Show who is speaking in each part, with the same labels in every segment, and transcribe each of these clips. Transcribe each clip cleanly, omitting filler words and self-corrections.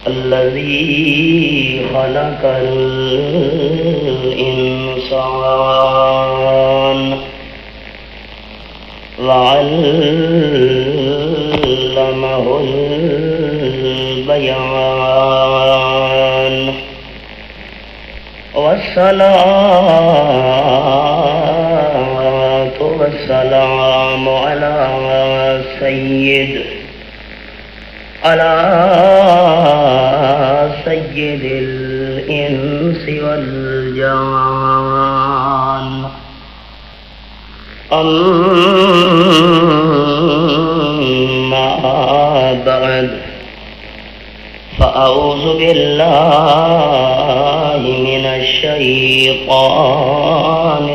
Speaker 1: الذي خلق الإنسان وعلمه البيان والصلاة والسلام على سيد الإنس والجان أما بعد فأعوذ بالله من الشيطان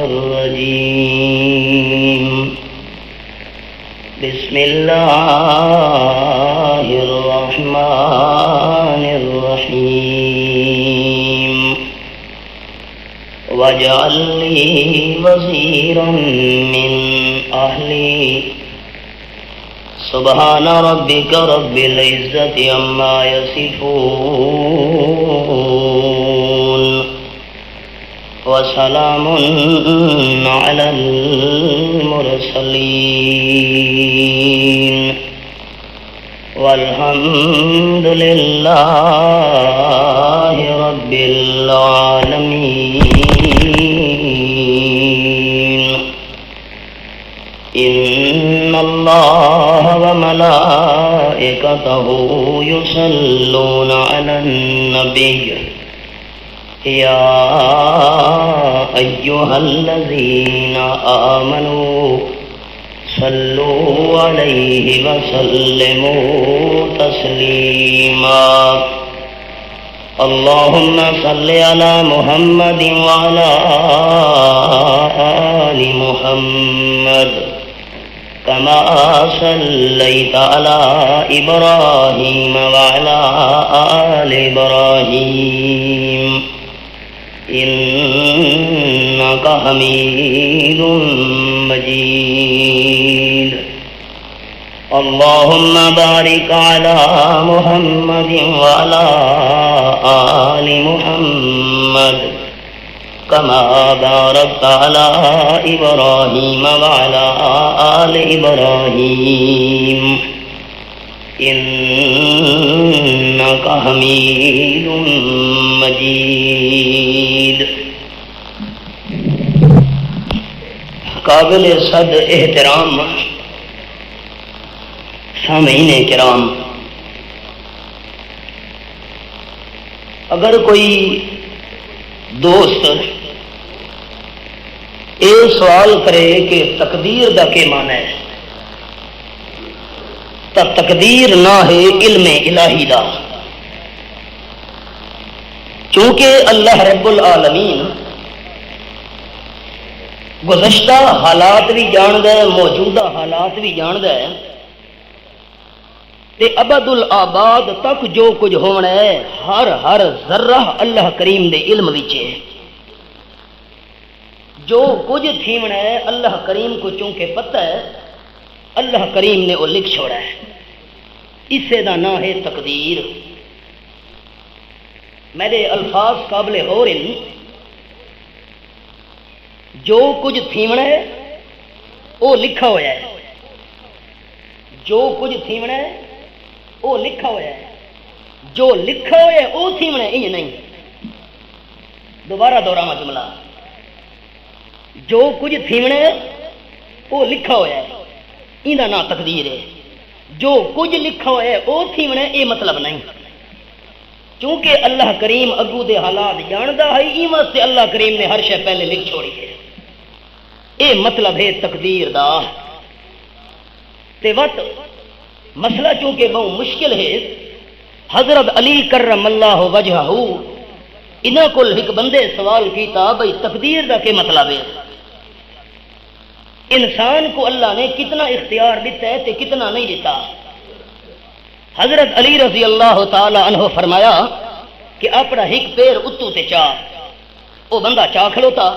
Speaker 1: الرجيم بسم الله الرحمن الرحيم واجعل لي وزيرا من أهلي سبحان ربك رب العزة عما يصفون وسلام على المرسلين والحمد لله رب العالمين. إن الله وملائكته يصلون على النبي يا أيها الذين آمنوا صلوا عليه وسلموا تسليما. اللهم صل على محمد وعلى آل محمد كما صليت على إبراهيم وعلى آل إبراهيم إنك حميد مجيد. اللهم بارك على محمد وعلى آل محمد كما باركت على إبراهيم وعلى آل إبراهيم إنك حميد مجيد. قابل صد احترام سامعین کرام، اگر کوئی دوست یہ سوال کرے کہ تقدیر دا کے معنی ہے، تو تقدیر نہ ہے علم الہی دا، چونکہ اللہ رب العالمین گزشتہ حالات بھی جاندا ہے، موجودہ حالات بھی جاندا ہے، تے ابد الآباد تک جو کچھ ہونا ہے ہر ذرہ اللہ کریم دے علم وچ ہے. جو کچھ تھیونا ہے اللہ کریم کو چونکہ پتہ ہے، اللہ کریم نے وہ لکھ چھوڑا ہے. اسے دا نام ہے تقدیر. میرے الفاظ قابل غور ہیں. جو کچھ تھیونا ہے وہ لکھا ہوا ہے، جو کچھ تھیونا ہے وہ لکھا ہوا ہے، جو لکھا ہوا ہے وہ تھیونا ہے، یہ نہیں. دوبارہ دوہراواں جملہ، جو کچھ تھیونا ہے وہ لکھا ہوا ہے، یہ نام تقدیر ہے. جو کچھ لکھا ہوا ہے وہ تھیونا ہے، یہ مطلب نہیں. چونکہ اللہ کریم اگو دے حالات جاندا ہے، یہ واسطے اللہ کریم نے ہر شے پہلے لکھ چھوڑی ہے. یہ مطلب ہے تقدیر دا. تے وقت مسئلہ چونکہ بہت مشکل ہے، حضرت علی کرم اللہ وجہہ انہاں کول ایک بندے سوال کیتا بھئی تقدیر دا کے مطلب ہے. انسان کو اللہ نے کتنا اختیار دیتا ہے تے کتنا نہیں دیتا. حضرت علی رضی اللہ تعالی عنہ فرمایا کہ اپنا ایک پیر اتو تے چاہ، وہ بندہ چاہ کھلوتا،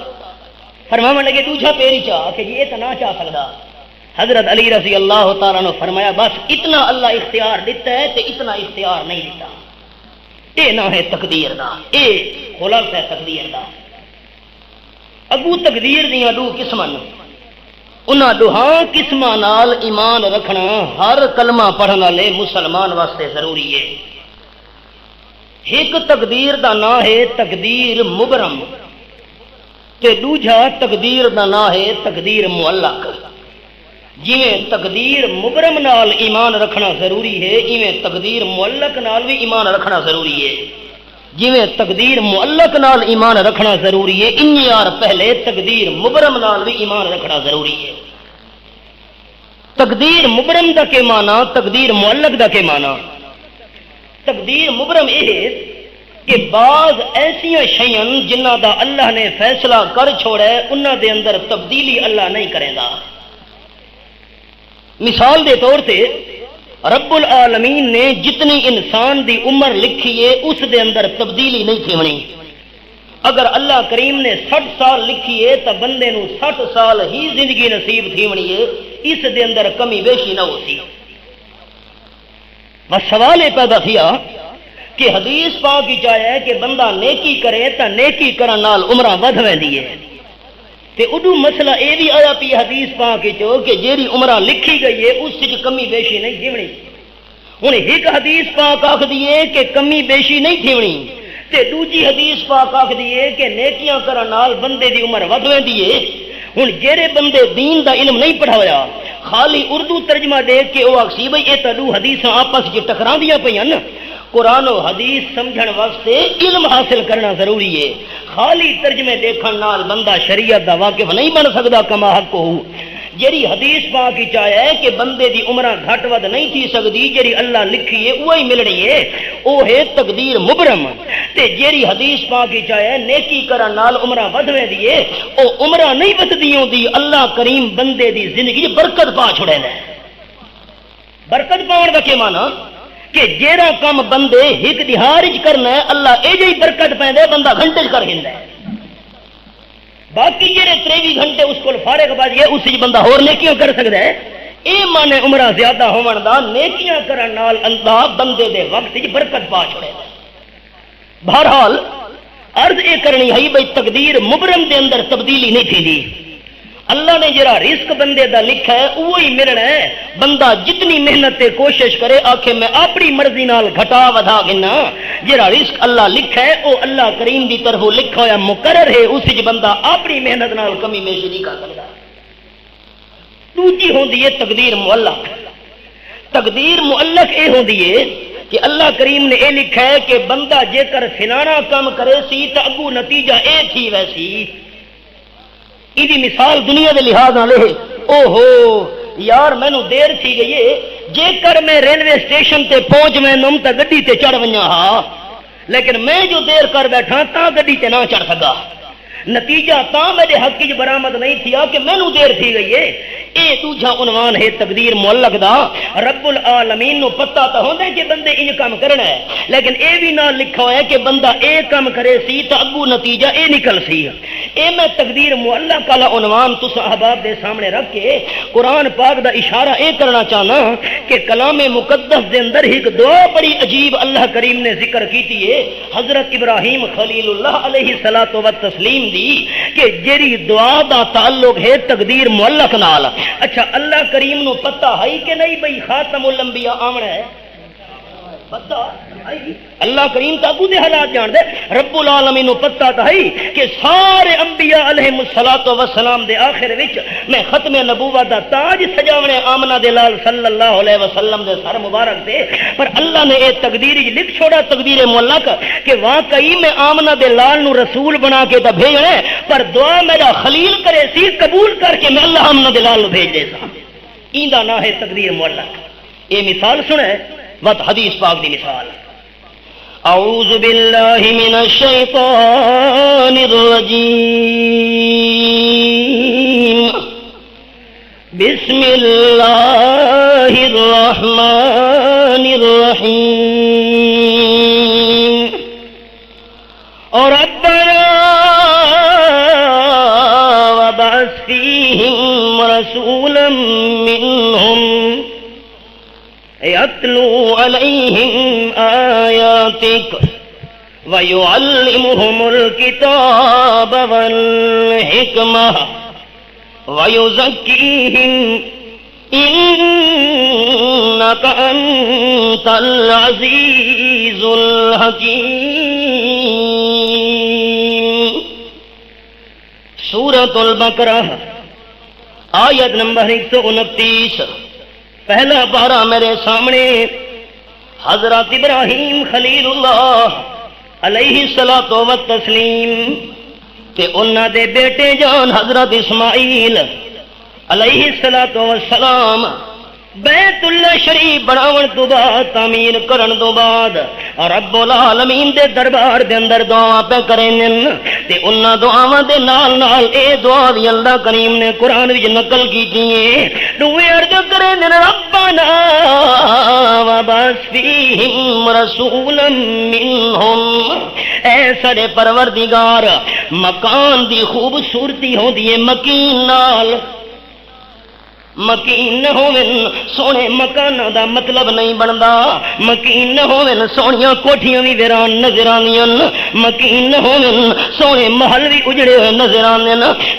Speaker 1: فرمانے لگے دوسرا پیر ہی چاہ کہ یہ تو نہ چاہ سکتا. حضرت علی رضی اللہ تعالیٰ نے فرمایا بس اتنا اللہ اختیار دیتا ہے تے اتنا اختیار نہیں دیتا. اے نہ ہے تقدیر دا، اے خلاصہ ہے تقدیر دا۔ اگو تقدیر دیاں دو قسماں، انہاں دوہاں قسماں نال ایمان رکھنا ہر کلمہ پڑھن والے مسلمان واسطے ضروری ہے۔ ایک تقدیر دا نام ہے تقدیر مبرم تے دوجا تقدیر دا نام ہے تقدیر معلق۔ جویں تقدیر مبرم نال ایمان رکھنا ضروری ہے، ایویں تقدیر معلق نال بھی ایمان رکھنا ضروری ہے۔ جویں تقدیر معلق نال ایمان رکھنا ضروری ہے، یار پہلے تقدیر مبرم نال بھی ایمان رکھنا ضروری ہے۔ تقدیر مبرم دا کے معنی، تقدیر معلق دا کے معنی۔ تقدیر مبرم یہ ہے کہ بعض ایسیاں شیئن جنہ دا اللہ نے فیصلہ کر چھوڑا ہے انہاں دے اندر تبدیلی اللہ نہیں کرے گا۔ مثال دے طور تے رب العالمین نے جتنی انسان دی عمر لکھی ہے اس دے اندر تبدیلی نہیں تھیونی۔ اگر اللہ کریم نے 60 سال لکھی ہے تو بندے نو 60 سال ہی زندگی نصیب تھیونی ہے، اس دے اندر کمی بیشی نہ ہوتی۔ بس سوال یہ پیدا تھیا کہ حدیث پاک کی چاہے ہے کہ بندہ نیکی کرے تو نیکی کرن نال عمرہ ودھ ویندی ہے، تے اڈو مسئلہ اے بھی آیا پی حدیث پاک چو کہ جیڑی عمرہ لکھی گئی ہے اس وچ کمی بیشی نہیں تھیونی۔ ہن ایک حدیث پاک آکھدی ہے کہ کمی بیشی نہیں تھیونی، تے دوجی حدیث پاک آکھدی ہے کہ نیکیاں کرن نال بندے دی عمر ودھ ویندی ہے۔ ہن جڑے بندے دین دا علم نہیں پڑھا ہویا، خالی اردو ترجمہ دیکھ کے او آکسی بھئی اے تاں دو حدیثاں آپس وچ ٹکراندیاں پیاں نا۔ قرآن و حدیث سمجھن واسطے علم حاصل کرنا ضروری ہے۔ خالی ترجمے دیکھن نال بندہ شریعت دا واقف نہیں بن سکدا کما حق ہو۔ جیڑی حدیث پاک کی چاہے ہے کہ بندے دی عمرہ گھٹ ود نہیں تھی سکدی، جیڑی اللہ لکھی ہے وہی ملنی ہے، او ہے تقدیر مبرم۔ تے جیڑی حدیث پاک کی چاہے ہے نیکی کرن نال عمرہ ود ویندی ہے، او عمرہ نہیں وددی ہوندی، اللہ کریم بندے دی زندگی برکت پا چھڑے نے۔ برکت پاون دا کی معنی کہ جیڑا کام بندے ایک دہاڑ وچ کرنا ہے اللہ اے جی برکت پیندے بندہ گھنٹے وچ کر ہیندا ہے۔ باقی جڑے 23 گھنٹے اس کو فارغ باجی ہے اس وچ بندہ ہور نیکیاں کر سکدا ہے۔ اے مانے عمرہ زیادہ ہون دا نیکیاں کرن نال اللہ بندے دے وقت وچ برکت پا چھڑے۔ بہرحال عرض اے کرنی ہے بھئی تقدیر مبرم دے اندر تبدیلی نہیں تھیندی۔ اللہ نے جڑا رزق بندے دا لکھا ہے وہی ملنا ہے۔ بندہ جتنی محنت تے کوشش کرے آکھے میں اپنی مرضی نال گھٹا ودا گنا، جڑا رزق اللہ لکھا ہے او اللہ کریم دی طرف لکھا ہوا مقرر ہے، اس وچ بندہ اپنی محنت نال کمی بیشی نہیں کر سکدا۔ دوجی ہوندی ہے تقدیر معلق۔ تقدیر معلق اے ہوندی ہے کہ اللہ کریم نے اے لکھا ہے کہ بندہ جے کر فلانا کام کرے سی تے اگو نتیجہ اے تھی ویسی۔ ایدی مثال دنیا دے لحاظ نال ہے، او ہو یار مینوں دیر تھی گئی ہے، جے کر میں ریلوے اسٹیشن تے پہنچ میں نم تے گڈی تے چڑھ ونجا ہاں، لیکن میں جو دیر کر بیٹھا تا گڈی تے نہ چڑھ سکا، نتیجہ تا میرے حق کی برآمد نہیں تھیا کہ مینوں دیر تھی گئی ہے۔ اے دوجا عنوان ہے تقدیر معلق دا۔ رب العالمین نو پتہ تا ہوندا ہے کہ بندے انج کام کرنا ہے، لیکن اے بھی نہ لکھا ہوا ہے کہ بندہ اے کام کرے سی تے اگو نتیجہ اے نکل سی۔ اے میں تقدیر معلق والا عنوان تس احباب دے سامنے رکھ کے قرآن پاک دا اشارہ اے کرنا چاہنا کہ کلام مقدس دے اندر ایک دعا بڑی عجیب اللہ کریم نے ذکر کیتی ہے، حضرت ابراہیم خلیل اللہ علیہ الصلوۃ والتسلیم دی، کہ جیڑی دعا دا تعلق ہے تقدیر معلق نال۔ اچھا اللہ کریم نو پتہ ہے کہ نہیں بھئی خاتم الانبیاء آمنا ہے؟ پتہ اللہ کریم تاکو دے حالات جان دے، رب العالمین نو پتہ تا ہے کہ سارے انبیاء علیہم الصلوۃ والسلام دے آخر وچ میں ختم نبوت دا تاج سجاونے آمنہ دے لال صلی اللہ علیہ وسلم دے سر مبارک دے، پر اللہ نے اے تقدیر لکھ چھوڑا تقدیر معلق کہ واقعی میں آمنہ دے لال نو رسول بنا کے تا بھیجنے، پر دعا میرا خلیل کرے سی قبول کر کے میں اللہ آمنہ دے لال نو بھیج دے سا۔ ایندا نہ ہے تقدیر معلق۔ اے مثال سنے وت حدیث پاک دی مثال، اعوذ باللہ من الشیطان الرجیم، بسم اللہ الرحمن الرحیم، اور ربنا وابعث فیہم رسولا منہم یتلو علیہم آیاتک وَيُعَلِّمُهُمُ الْكِتَابَ وَالْحِكْمَةَ وَيُزَكِّيهِمْ إِنَّكَ أَنْتَ الْعَزِيزُ الْحَكِيمُ۔ سورۃ البقرہ آیت نمبر 129، پہلا پارہ میرے سامنے۔ حضرت ابراہیم خلیل اللہ علیہ الصلوۃ والتسلیم تے انہاں دے بیٹے جان حضرت اسماعیل علیہ الصلوۃ والسلام بیت اللہ شریف بناون تو بعد، تعمیر کرن تو بعد رب العالمین دے دربار دے اندر دعا پہ کریں تے انہاں دعاواں دے نال نال اے دعا بھی اللہ کریم نے قرآن وچ نقل کیتی ہے۔ دوے عرض کریں ربنا وبعث فیہم رسولا منہم، اے سارے پروردگار مکان دی خوبصورتی ہوندی ہے مکین نال، مکین نہ ہوون سونے مکاناں دا مطلب نہیں بندا، مکین نہ ہوون سونیاں کوٹھیاں بھی ویران نظر آندیاں، مکین نہ ہوون سونے محل بھی اجڑے ہوئے نظر آندے،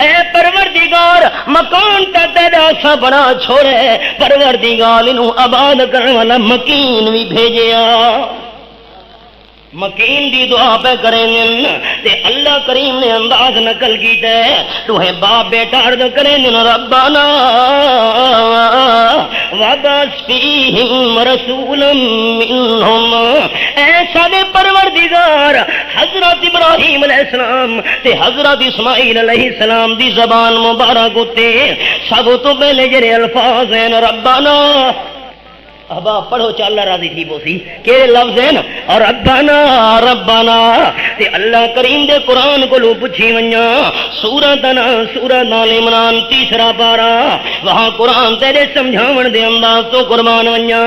Speaker 1: اے پروردگار مکان تا تیرا سا بڑا چھوڑے، پروردگار انہوں آباد کرنے والا مکین بھی بھیجیا۔ مکین دی دعا پہ کریں تے اللہ کریم نے انداز نقل کیتا ہے، تو ہے باپ بیٹا عرض کریں ربنا وبعث فیہم رسولا منہم، اے سارے پروردگار حضرت ابراہیم علیہ السلام تے حضرت اسماعیل علیہ السلام دی زبان مبارک تے سب تو پہلے جڑے الفاظ ہیں ربنا، ابا پڑھو چا اللہ راضی تھی بوسی کہ لفظ ہیں اور ربنا ربنا تے اللہ کریم دے قرآن کو لو پوچھی ونجا سورۃ آل عمران تیسرا پارا، وہاں قرآن تیرے سمجھاون دے انداز تو قربان ونجا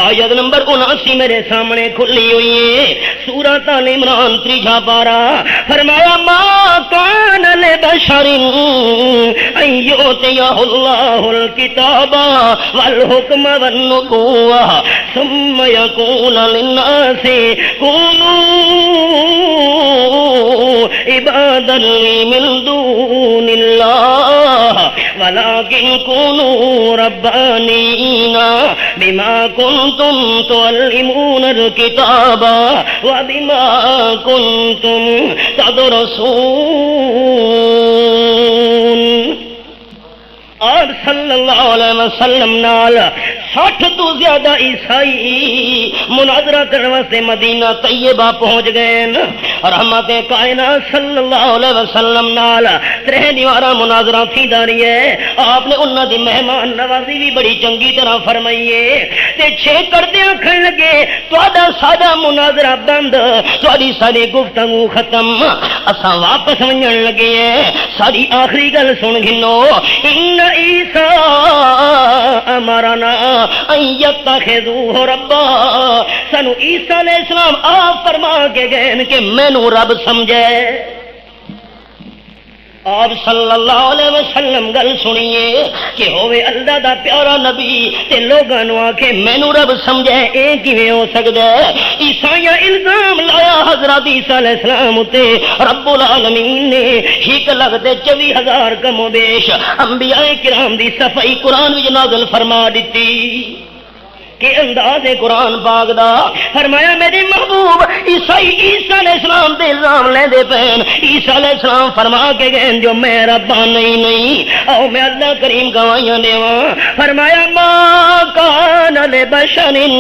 Speaker 1: آیت نمبر 79 میرے سامنے کھلی ہوئی ہے۔ سورۃ آل عمران تیسرا پارا فرمایا ما کان لبشر ان یؤتیہ اللہ الکتاب والحکم والنبوۃ ثم يقول للناس كونوا عبادا لي من دون الله ولكن كونوا ربانيين بما كنتم تعلمون الكتاب وبما كنتم تدرسون۔ آپ صلی اللہ علیہ وسلم نال 60 تو زیادہ عیسائی مناظرہ کرنے واسطے مدینہ طیبہ پہنچ گئے، رحمت کائنات صلی اللہ علیہ وسلم نال 3 دیوارہ مناظرہ تھی داری ہے۔ آپ نے انہاں دی مہمان نوازی بھی بڑی چنگی طرح فرمائی ہے تے 6 کردے آکھن لگے تہاڈا سادہ مناظرہ بند، تہاڈی ساری گفتگو ختم، اساں واپس ونجن لگے ہیں، ساری آخری گل سن گھنو ان عیسیٰ امرنا ان یتخذوہ ربا، سانو عیسیٰ علیہ السلام آپ فرما کے گئے کہ مینوں رب سمجھے۔ آپ صلی اللہ علیہ وسلم گل سنیے کہ ہوئے اللہ دا پیارا نبی تے لوگاں نو آکھے مینوں رب سمجھے، اے کیویں ہو سکدا ہے؟ عیسائیاں الزام لایا حضرت عیسیٰ علیہ السلام تے رب العالمین نے ہک لگتے 24,000 کم و بیش انبیاء کرام دی صفائی قرآن وچ نازل فرما دتی کہ انداز قرآن پاک دا فرمایا میرے محبوب عیسائی عیسیٰ علیہ السلام دے الزام لے دے پہن، عیسیٰ علیہ السلام فرما کے گئے جو میں ربا نہیں او میں اللہ کریم گواہیاں دیواں، فرمایا ما کان لبشر ان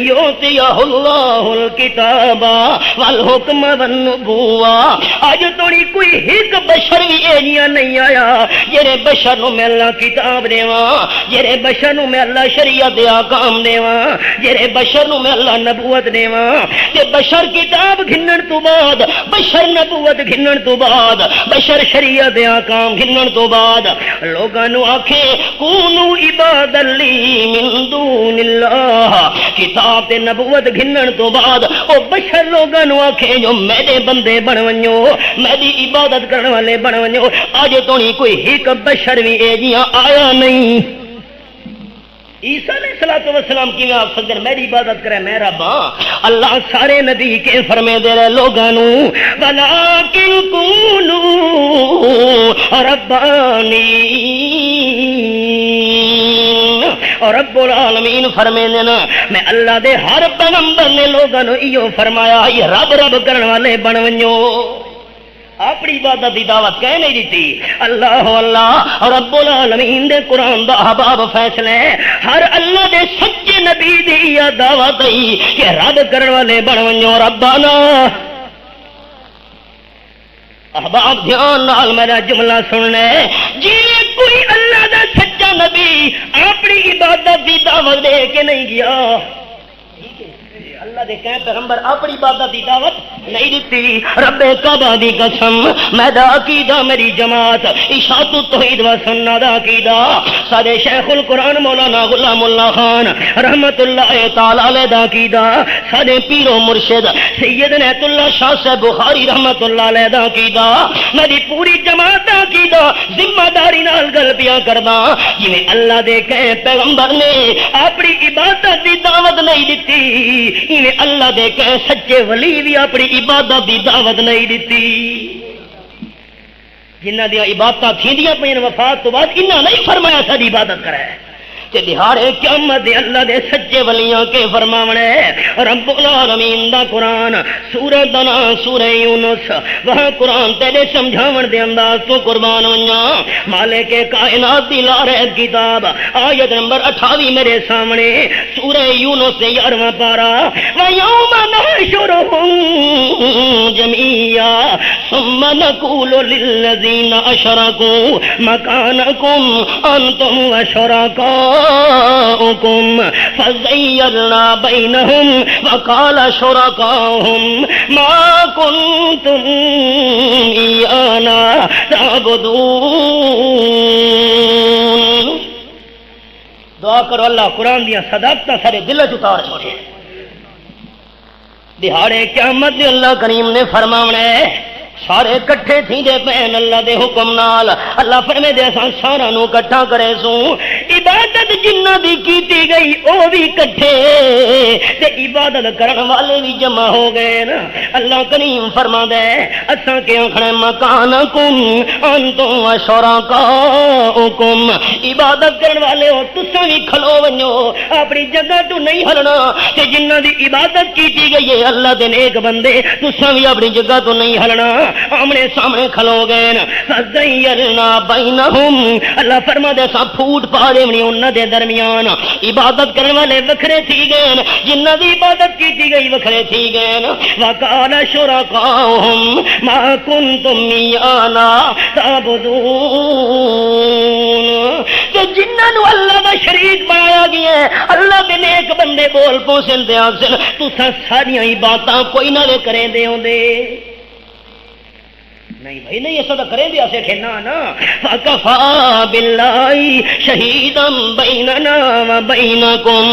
Speaker 1: یؤتیہ اللہ الکتاب والحکم والنبوۃ، اج توڑی کوئی ایک بشر بھی ایجیاں نہیں آیا جڑے بشر نو میں اللہ کتاب دیواں، جڑے بشر نو میں اللہ شریعت آکام دیواں، جڑے بشر نو میں اللہ نبوت دیواں تے بشر کتاب گھنن تو بعد، بشر نبوت گھنن تو بعد، بشر شریعت آکام گھنن تو بعد لوگاں نو آکھے کونو عباد لی من دون اللہ، کتاب تے نبوت گھنن تو بعد او بشر لوگاں نو آکھے جو میرے بندے بن ونجو، میری عبادت کرنے والے بن ونجو، اج تو نہیں کوئی ایک بشر بھی اے جیاں آیا نہیں۔ عیسیٰ علیہ الصلوۃ والسلام کی آپ سکتے ہیں میری عبادت کرے میں رب ہاں. اللہ سارے نبی کے فرمے دے رہے لوگوں ولیکن کونوا ربانین. اور رب العالمین فرمے دینا میں اللہ دے ہر پیغمبر نے لوگوں ایو فرمایا یہ رب رب کرنے والے بن ونجو. اپنی عبادت دی دعوت کہہ نہیں دیتی. اللہ اللہ رب العالمین دے قرآن دا احباب فیصلے ہر اللہ دے سچے نبی دی یہ دعوت ہے کہ رب کرنے والے بن ونجو ربانا. احباب دھیان نال میرا جملہ سننے جی کوئی اللہ دا سچا نبی اپنی عبادت دی دعوت دے کے نہیں گیا. اللہ دے کہیں پیغمبر اپنی عبادت دی دعوت نہیں دیتی. رب کعبہ دی قسم میں دا عقیدہ میری جماعت اشاعت التوحید و سنت دا عقیدہ سارے شیخ القرآن مولانا غلام اللہ خان رحمت اللہ تعالی علیہ دا عقیدہ سارے پیر و مرشد سید نیت اللہ شاہ صاحب بخاری رحمت اللہ علیہ دا عقیدہ میری پوری جماعت دا عقیدہ ذمہ داری نال گل پیا کرنا جویں اللہ دے کہیں پیغمبر نے اپنی عبادت دی دعوت نہیں دیتی اللہ دے کہ سچے ولی بھی اپنی عبادت دی دعوت نہیں دیتی. جنہ دیا عبادت تھیندیاں پئیں وفات تو بعد انہاں نہیں فرمایا ساری عبادت کرے تے دہاڑے قیامت دے اللہ دے سچے ولیاں کے فرماونے رب العالمین دا قرآن سورہ دنا سورہ یونس وہاں قرآن تیرے سمجھاون دے انداز تو قربان ونجا. مالک کائنات دی لارہت کتاب آیت نمبر 28 میرے سامنے سورہ یونس 11واں پارا وَيَوْمَ نَحْشُرُهُمْ جَمِيعًا ثُمَّ نَقُولُ لِلَّذِينَ أَشْرَكُوا مَكَانَكُمْ أَنْتُمْ وَشُرَكَاؤُكُمْ فَزَيَّلْنَا بَيْنَهُمْ وَقَالَ شُرَكَاؤُهُمْ مَا كُنْتُمْ إِيَّانَا تَعْبُدُونَ. دعا کرو اللہ قرآن دیا صداقت سارے دل اتار چھوڑے. دہاڑے قیامت دے اللہ کریم نے فرماونے سارے کٹھے تھی دے پین اللہ دے حکم نال اللہ فرمے دے سارا نو کٹھا کرے سوں عبادت جنہ دی کیتی گئی او بھی کٹھے تے عبادت کرن والے بھی جمع ہو گئے نا. اللہ کریم فرما دے اساں کے آکھنے مکانکم انتم وشرکاؤکم عبادت کرن والے ہو تساں بھی کھلو ونجو اپنی جگہ تو نہیں ہلنا تے جنہ دی عبادت کیتی گئی ہے اللہ دے نیک بندے تساں بھی اپنی جگہ تو نہیں ہلنا آمنے سامنے کھلو گئے فَزَيَّلْنَا بَيْنَهُمْ اللہ فرما دے سا پھوٹ پا دے منی انہ دے درمیان عبادت کرنے والے وکھرے تھی گئے جنہ دی عبادت کی تھی گئی وکھرے تھی گئے وَقَالَ شُرَكَاؤُهُمْ مَا كُنْتُمْ إِيَّانَا تَعْبُدُونَ کہ جنہ نو اللہ دا شریک بنایا گیا ہے اللہ دے نیک بندے بول پوسن دے آسن تو سا ساریاں عبادتاں کوئی نہ لے کریں دے ہوں دے نہیں بھائی نہیں ایسا تو کریں دیا سے کھینا نا فَكَفَى بِاللَّهِ شَهِيدًا بَيْنَنَا وَبَيْنَكُمْ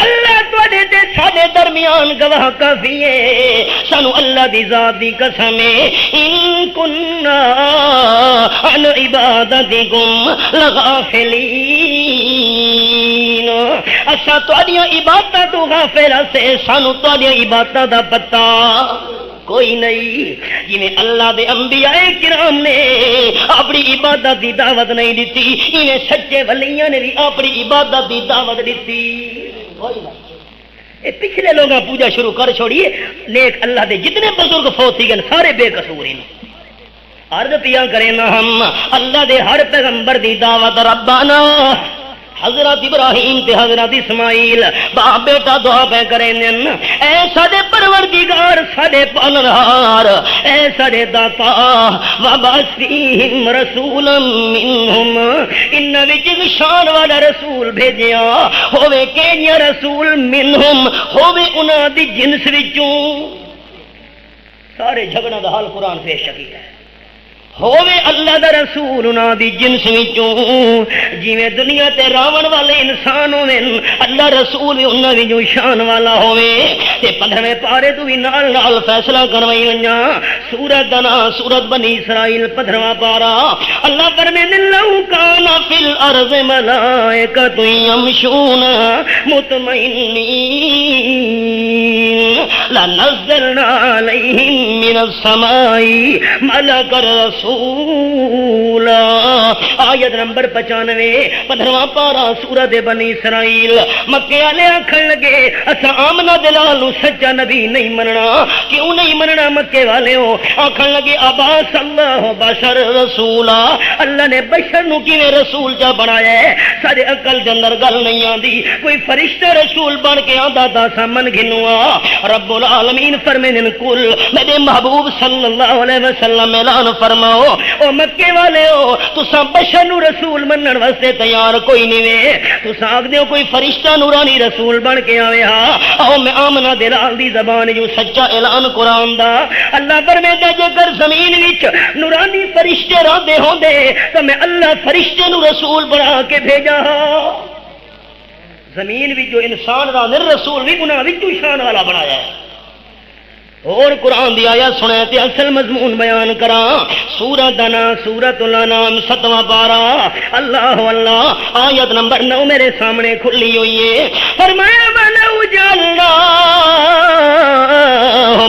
Speaker 1: اللہ توڑے دے ساڑے درمیان گواہ کافی ہے سانو اللہ دی ذات دی قسم ان کننا عن عبادتکم لغافلین اسا توڑیاں عبادتہ تو غافلہ سے سانو توڑیاں عبادتہ دا پتہ کوئی نہیں. جنہیں اللہ دے انبیاء کرام نے اپنی عبادت دی دعوت نہیں دیتی انہیں سچے ولیاں نے بھی اپنی عبادت دی دعوت دیتی کوئی نہیں. پچھلے لوگ پوجا شروع کر چھوڑیے نیک اللہ دے جتنے بزرگ فوت تھی گئے سارے بے قصور ہیں. عرض پیا کریں نا ہم اللہ دے ہر پیغمبر دی دعوت ربانا حضرت ابراہیم تے حضرت اسماعیل باپ بیٹا دعا پہ کریں اے ساڈے پروردگار ساڈے پالنہار اے ساڈے داتا وبعث فیہم رسولا منہم ان وچ شان والا رسول بھیجیا ہوے کیڑا رسول منہم ہوے انہاں دی جنس وچوں سارے جھگڑا دا حال قرآن پیش کی ہے. ہووے اللہ دا رسول انہاں دی جنس وچوں جویں دنیا تے راون والے انسان ہووے اللہ رسول انہاں وچوں شان والا ہووے تے 15ویں پارے تو بھی نال نال فیصلہ کروائی ونجا سورۃ دا نام سورۃ بنی اسرائیل 15واں پارا اللہ فرمائے لو کان فی الارض ملائکۃ یمشون مطمئنین لنزلنا علیہم من السماء ملک رسولا آیت نمبر 95 15واں پارا سورۃ بنی اسرائیل مکے والے آکھن لگے اسا آمنہ دلال نو سچا نبی نہیں مننا کیوں نہیں مننا مکے والے ہو آکھن لگے ابعث اللہ بشر رسولا اللہ نے بشر نو کیویں رسول جا بنایا ہے سارے عقل دے اندر گل نہیں آندی کوئی فرشتہ رسول بن کے آندا تا سامن گھنوا رب العالمین فرمائیں کل میرے محبوب صلی اللہ علیہ وسلم اعلان فرماؤ او مکے والے ہو تساں بشر نو رسول منن واسطے تیار کوئی نہیں وے تساں آکھدے ہو کوئی فرشتہ نورانی رسول بن کے آوے ہا او میں آمنہ دلال دی زبان جو سچا اعلان قرآن دا اللہ فرمائے جے کر زمین وچ نورانی فرشتے راندے ہوندے تو میں اللہ فرشتے نو رسول بنا کے بھیجا زمین وچ جو انسان راندے رسول بھی انہاں وچ شان والا بنایا ہے اور قرآن دی آیات سنے تے اصل مضمون بیان کراں سورۃ دا نام سورۃ الانعام 7واں پارا اللہ اللہ آیت نمبر 9 میرے سامنے کھلی ہوئی ہے فرمایا ولو جعلنا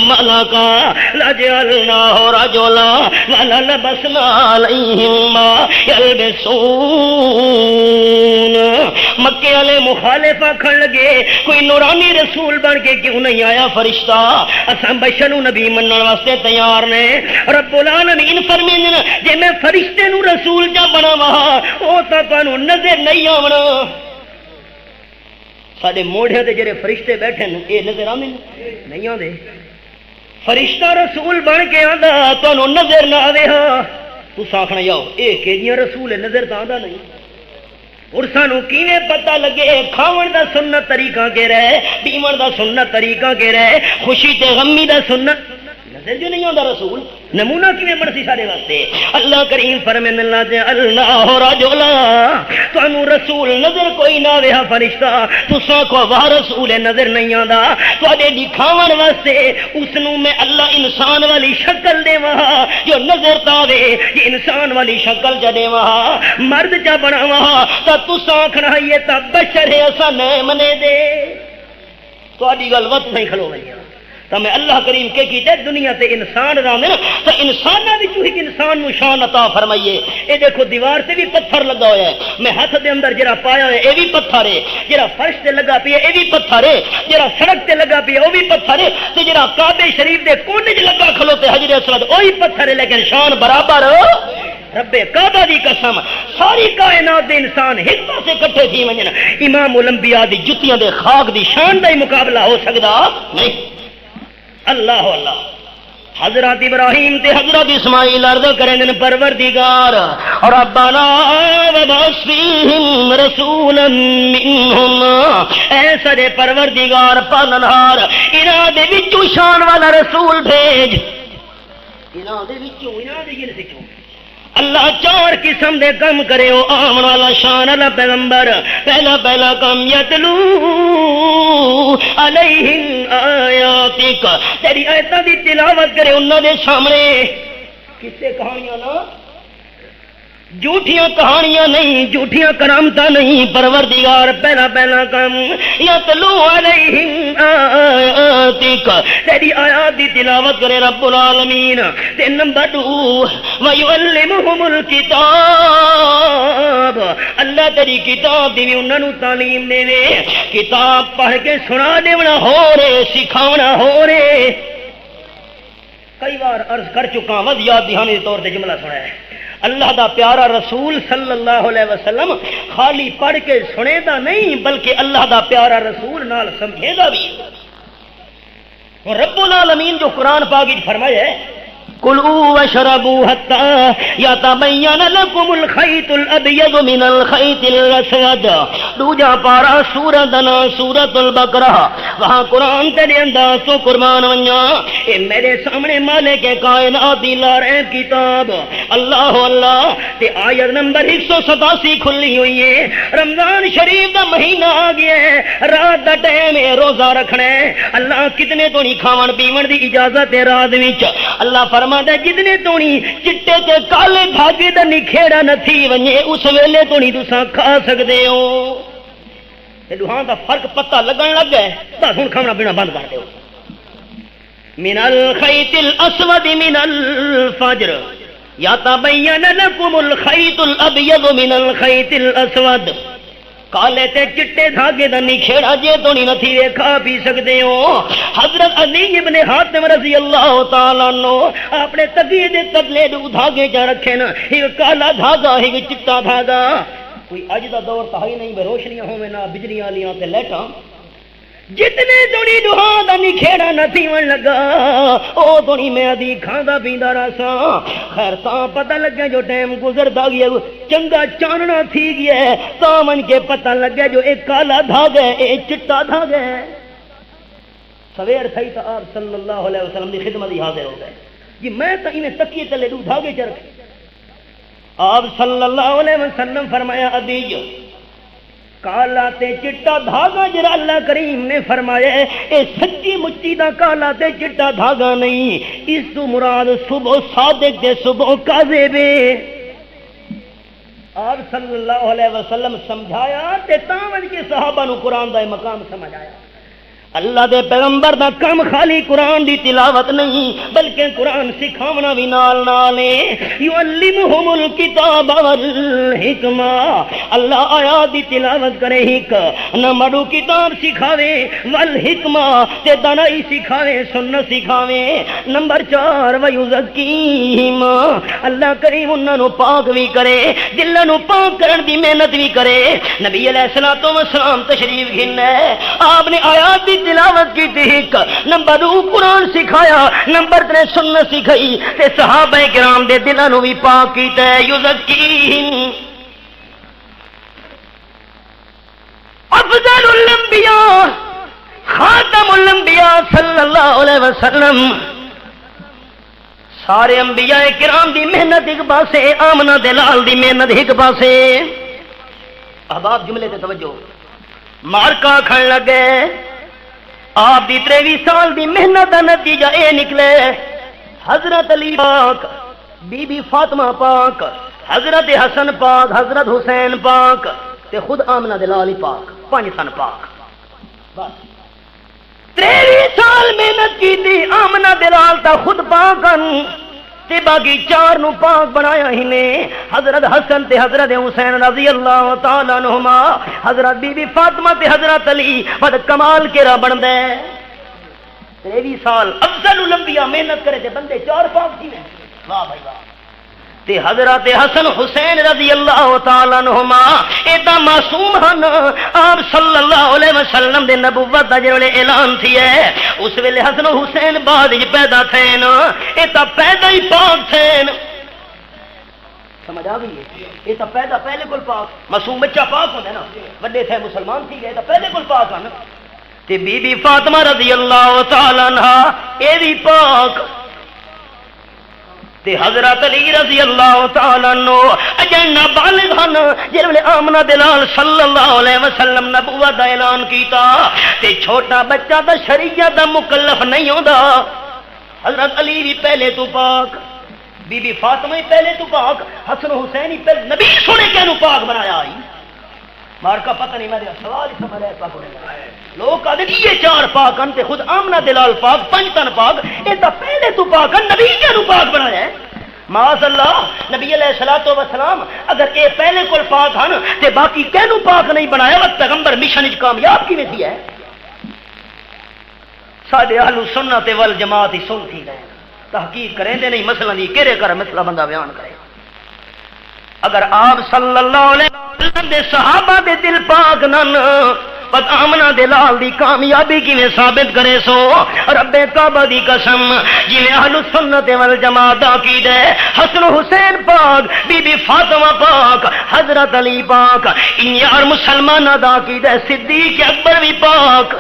Speaker 1: ملکا لجعلناہ رجلا وللبسنا علیہم ما یلبسون مکے والے مخالف آکھن لگے کوئی نورانی رسول بن کے کیوں نہیں آیا فرشتہ اساں بشر نو نبی منن واسطے تیار نے رب العالمین فرمائیں جے میں فرشتے نو رسول جا بناواں او تا تانوں نظر نہیں آونا ساڈے موڑھے تے جڑے فرشتے بیٹھے نے اے نظر آندے نہیں آندے فرشتہ رسول بن کے آندا تانوں نظر نہ آوے ہاں تساں آکھنا یاو اے کیڑیاں رسول ہے نظر تا آندا نہیں اور سانو کیویں پتہ لگے کھاون دا سنت طریقہ کے رہے پیون دا سنت طریقہ کے رہے خوشی تے غمی دا سنت نظر جو نہیں آندا رسول نمونہ کیویں بن سی سارے واسطے اللہ کریم فرمائے اللہ جعلناہ رجلا تانوں رسول نظر کوئی نہ وے فرشتہ تساں کو واہ رسول نظر نہیں آندا تواڈے دکھاون واسطے اس نو میں اللہ انسان والی شکل دیواں جو نظر تاوے یہ انسان والی شکل جا دیواں مرد جا بناواں تا تساں آکھنا یہ تا بشر ہے اساں نہیں منے دے تواڈی گل وت نہیں کھلو گئی تو میں اللہ کریم کے کیتے دنیا تے انسان راندے تو انساناں وچوں ایک انسان نو شان عطا فرمائیے اے دیکھو دیوار تے بھی پتھر لگا ہوا ہے میں ہاتھ دے اندر جڑا پایا ہے اے بھی پتھر ہے جڑا فرش تے لگا پیا اے بھی پتھر ہے جڑا سڑک تے لگا پیا او بھی پتھر ہے تے جڑا کعبے شریف دے کونے وچ لگا کھلوتے حجر اسود اوہی پتھر ہے لیکن شان برابر رب کعبہ دی قسم ساری کائنات دے انسان ایک پاسے اکٹھے تھی ونجن امام الانبیاء دی جتیاں دے خاک دی شان دا ہی مقابلہ ہو سکدا نہیں اللہ اللہ حضرت ابراہیم تے حضرت اسماعیل عرض کریں دن پروردگار ربنا وبعث فیہم رسولا منہم اے سارے پروردگار پالنہار انہاں دے وچوں شان والا رسول بھیج انہاں دے وچوں اللہ چار قسم دے کم کرے او آمن والا شان والا پیغمبر پہلا کم یتلو علیہم آیاتک تیری آیتاں دی تلاوت کرے انہاں دے سامنے کسے کہانیاں نا جھوٹیاں کہانیاں نہیں جھوٹیاں کرامتاں نہیں پروردگار پہلا کم یتلو علیہم آیاتک تیری آیات دی تلاوت کرے رب العالمین تے نمبر 2 ویعلمہم الکتاب اللہ تیری کتاب دی انہاں نوں تعلیم دے وے کتاب پڑھ کے سنا دیونا ہو رے سکھاونا ہو رے کئی بار عرض کر چکا ہوں یاد دہانی طور تے جملہ سنا ہے اللہ دا پیارا رسول صلی اللہ علیہ وسلم خالی پڑھ کے سنے دا نہیں بلکہ اللہ دا پیارا رسول نال سمجھے دا بھی اور رب العالمین جو قرآن پاک فرمایا ہے کلوا واشربوا حتى يتبين لكم الخيط الابيض من الخيط الاسود. دوجا پارا سورۃ سورۃ البقرہ. وہاں قرآن تیرے انداز تو قربان ونیا اے میرے سامنے مالک کائنات دی لارے کتاب اللہ اللہ تے آیت نمبر 187 کھلی ہوئی ہے. رمضان شریف دا مہینہ آ گیا ہے, رات دا ٹائم ہے, روزہ رکھنا ہے. اللہ کتنے تو نہیں کھاون پیون دی اجازت ہے رات وچ. اللہ فرماتا ہے جتنے تو نہیں چٹے تے کالے دھاگے دا نکھیڑا نہ تھی ونجے اس ویلے تو نہیں تساں کھا سکدے ہو. تے دوہاں دا فرق پتہ لگن لگ گئے بس ہن کھانا پینا بند کر دیو. من الخيط الاسود من الفجر يتبين لكم الخيط الابيض من الخيط الاسود. کالے تے چٹے دھاگے دا نکھیڑا جے تو نہیں نتھی کھا پی سکدے ہو. حضرت علی ابن حاتم رضی اللہ تعالیٰ عنہ اپنے تقی دے تدلے دو دھاگے چا رکھے نا, ایک کالا دھاگا ایک چٹا دھاگا. کوئی اج دا دور تا ہی نہیں بے روشنیاں ہوویں نہ بجلی والیاں تے لائٹاں. جتنے توڑی دوہاں دا نکھیڑا نہ تھیون لگا او توڑی میں ادھی کھاندا پیندا رہسا. خیر تاں پتہ لگیا جو ٹائم گزردا گیا چنگا چاننا تھی گیا تاں من کے پتہ لگیا جو ایک کالا دھاگا ہے ایک چٹا دھاگا ہے. سویر تھئی تا آپ صلی اللہ علیہ وسلم دی خدمت ہی حاضر ہو گئے جی میں تا انہیں تکیے تلے دو دھاگے چ رکھے. آپ صلی اللہ علیہ وسلم فرمایا ادیج کالا تے چٹا دھاگا جڑا اللہ کریم نے فرمایا اے سچی مچی دا کالا تے چٹا دھاگا نہیں, اس تو مراد صبح صادق تے صبح کاذب. آپ صلی اللہ علیہ وسلم سمجھایا تے تاون کے صحابہ نو قرآن دا مقام سمجھ آیا. اللہ دے پیغمبر دا کم خالی قرآن دی تلاوت نہیں بلکہ قرآن سکھاونا بھی نال نال ہے. یعلمہم الکتاب والحکمہ. اللہ آیات دی تلاوت کرے ہک نمبر کتاب سکھاوے والحکمہ تے دانائی سکھاوے سنت سکھاوے. نمبر 4 ویزکیہم اللہ کریم انہاں نو پاک بھی کرے دلاں نو پاک کرن دی محنت بھی کرے. نبی علیہ الصلوۃ والسلام تشریف گھن ہے آپ نے آیات دی تلاوت کی تھی. نمبر 2 قرآن سکھایا, نمبر 3 سنت سکھائی تے صحابہ کرام دے دلاں نو بھی پاک کیتا ہے. یزکیہم افضل الانبیاء خاتم الانبیاء صلی اللہ علیہ وسلم. سارے انبیاء کرام دی محنت ایک پاسے آمنہ دلال دی محنت ایک پاسے. احباب جملے تے توجہ مارکا کھڑ لگے. آپ دی 23 سال دی محنت دا نتیجہ اے نکلے حضرت علی پاک, بی بی فاطمہ پاک, حضرت حسن پاک, حضرت حسین پاک تے خود آمنہ دلال پاک, 5 سن پاک. بس 23 سال محنت کی تھی آمنہ دلال تا خود پاکن تے باقی 4 نو پاک بنایا ہی نے. حضرت حسن تے حضرت حسین رضی اللہ تعالیٰ عنہما, حضرت بی بی فاطمہ تے حضرت علی بد کمال کیرا بن دے. 23 سال افضل الانبیاء محنت کرے تے بندے 4 پاک تھی. واہ بھائی واہ. تے حضرت حسن حسین رضی اللہ تعالیٰ عنہما ایتا معصوم ہن. آپ صلی اللہ علیہ وسلم دے نبوت دا جڑے اعلان تھی ہے اس ویلے حسن حسین بعد وچ پیدا تھے نا, ایتا پیدا ہی پاک تھے. سمجھ آ گئی ہے. ایتا پیدا پہلے کول پاک معصوم بچہ پاک ہوندا نا, وڈے تھے مسلمان تھی گئے تا پہلے کول پاک ہن. تے بی بی فاطمہ رضی اللہ تعالیٰ عنہا اے بھی پاک تے حضرت علی رضی اللہ تعالیٰ عنہ اجل نابالغ ہن جس ویلے آمنہ دلال صلی اللہ علیہ وسلم نبوت دا اعلان کیتا تے چھوٹا بچہ دا شریعت دا مکلف نہیں ہوندا. حضرت علی بھی پہلے تو پاک, بی بی فاطمہ پہلے تو پاک, حسن حسین ہی پہلے. نبی سونے کینو پاک بنایا آئی مارکا پتہ نہیں. میرے سوال ہی سمجھ آیا پاک ہونے لوگ کہتے ہیں یہ 4 پاک ہیں تے خود آمنہ دلال پاک, 5 تن پاک, یہ تو پہلے تو پاک ہیں. نبی کینو پاک بنایا ہے معاذ اللہ. نبی علیہ الصلوۃ والسلام اگر یہ پہلے کول پاک ہیں تے باقی کینو پاک نہیں بنایا. وہ پیغمبر مشن وچ کامیاب کیویں تھی ہے. ساڈے اہل سنت والجماعت ہی سن تھی گئے تحقیق کریں دے نہیں مسئلہ نہیں کہڑے کر مسئلہ بندہ بیان کرے. اگر آپ صلی اللہ علیہ وسلم دے صحابہ دے دل پاک نن پت آمنا دلال دی کامیابی کی میں ثابت کرے سو رب کعبہ دی قسم جی میں اہل سنت والجماعت عقیدہ ہے حسن حسین پاک بی بی فاطمہ پاک حضرت علی پاک ان یار مسلمان دا عقیدہ ہے صدیق اکبر بھی پاک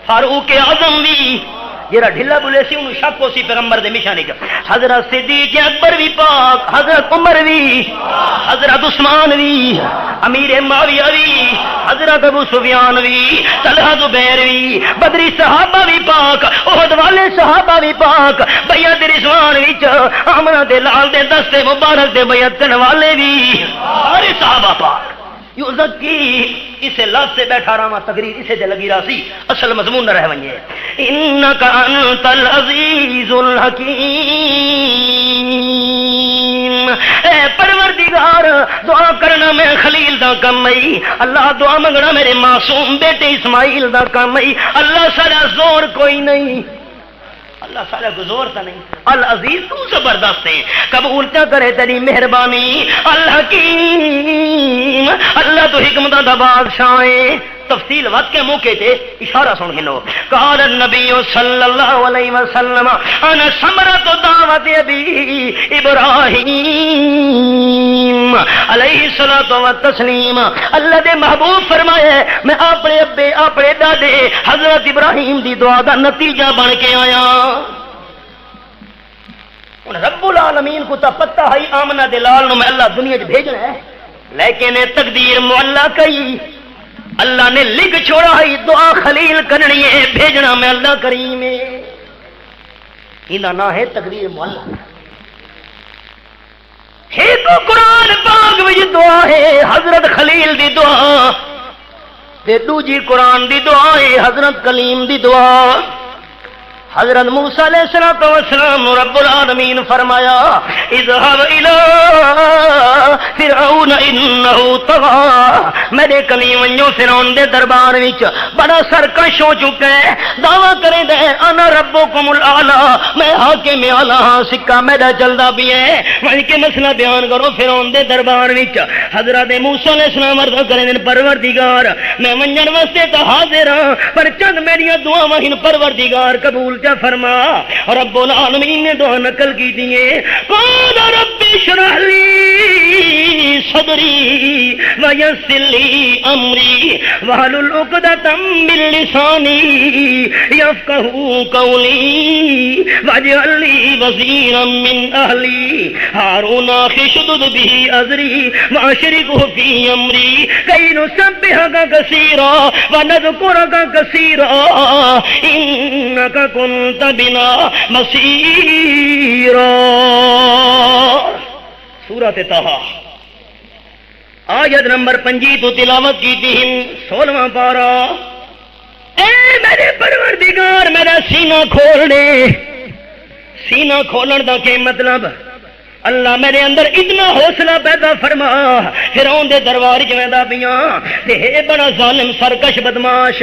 Speaker 1: فاروق اعظم بھی جیرا ڈھلا بولے سی انہوں شک ہو سی پیغمبر دے مشانی کا حضرت صدیق اکبر بھی پاک حضرت عمر بھی حضرت عثمان بھی امیر معاویہ بھی حضرت ابو سفیان بھی طلحہ زبیر بھی بدری صحابہ بھی پاک احد والے صحابہ بھی پاک بیعت رضوان وچ آمنہ دے لال دے دستے مبارک دے بیعت کرنے والے بھی سارے صحابہ پاک یوزکی اسے لفظ سے بیٹھا رہا تقریر اسے دے لگی راسی اصل مضمون نہ رہ ونجے انکا انت العزیز الحکیم اے پروردگار دعا کرنا میں خلیل دا کم ہے اللہ دعا منگنا میرے معصوم بیٹے اسماعیل دا کم ہے اللہ سارا زور کوئی نہیں اللہ سارا کو زور تا نہیں العزیز تو زبردست ہے قبول کیا کرے تیری مہربانی الحکیم اللہ تو حکمت دا بادشاہ ہے تفصیل وقت کے موقع تے اشارہ سن گنو قال النبی صلی اللہ علیہ وسلم انا ثمرۃ دعوت ابی ابراہیم علیہ الصلوۃ والتسلیم اللہ دے محبوب فرمائے میں اپنے ابے اپنے دادے حضرت ابراہیم دی دعا دا نتیجہ بن کے آیا رب العالمین کو تا پتہ ہے آمنہ دلال نو میں اللہ دنیا وچ بھیجنا ہے لیکن تقدیر معلّہ کئی اللہ نے لکھ چھوڑا ہے دعا خلیل کرنی ہے بھیجنا میں اللہ کریم ہے انہاں نہ ہے تقدیر معلّہ ہے تو قرآن پاک وچ دعا ہے حضرت خلیل دی دعا تے دوجی قرآن دی دعا ہے حضرت کلیم دی دعا حضرت موسیٰ علیہ السلام رب العالمین فرمایا اذهب الى فرعون انه طغى میرے کلیموں فرعون دے دربار وچ بڑا سرکش ہو چکا ہے دعویٰ کرے دے انا ربکم الاعلی میں حاکم اعلی ہاں سکہ میرا چلدا بھی ہے وہیں کے مسئلہ بیان کرو فرعون دے دربار وچ حضرت موسیٰ علیہ السلام عرض کرے دے پروردگار میں منجن واسطے تو حاضر ہاں پر چند میری دعاواں ہن پروردگار قبول کیا فرما رب العالمین نے دعا نقل کی دیئے قال رب اشرح لی صدری ویسر لی امری واحلل عقدۃ من لسانی یفقهوا قولی واجعل لی وزیرا من اہلی ہارون اخی اشدد به ازری واشرکه فی امری کی نسبحک کثیرا ونذکرک کثیرا انک کنت بنا مسیرا سورۃ طہ آیت نمبر 5 تو تلاوت کی تھی 16واں پارہ اے میرے پروردگار میرا سینہ کھول دے سینہ کھولن دا کیا مطلب اللہ میرے اندر اتنا حوصلہ پیدا فرما فرعون دے دربار جویندا پیاں تے ہے بڑا ظالم سرکش بدماش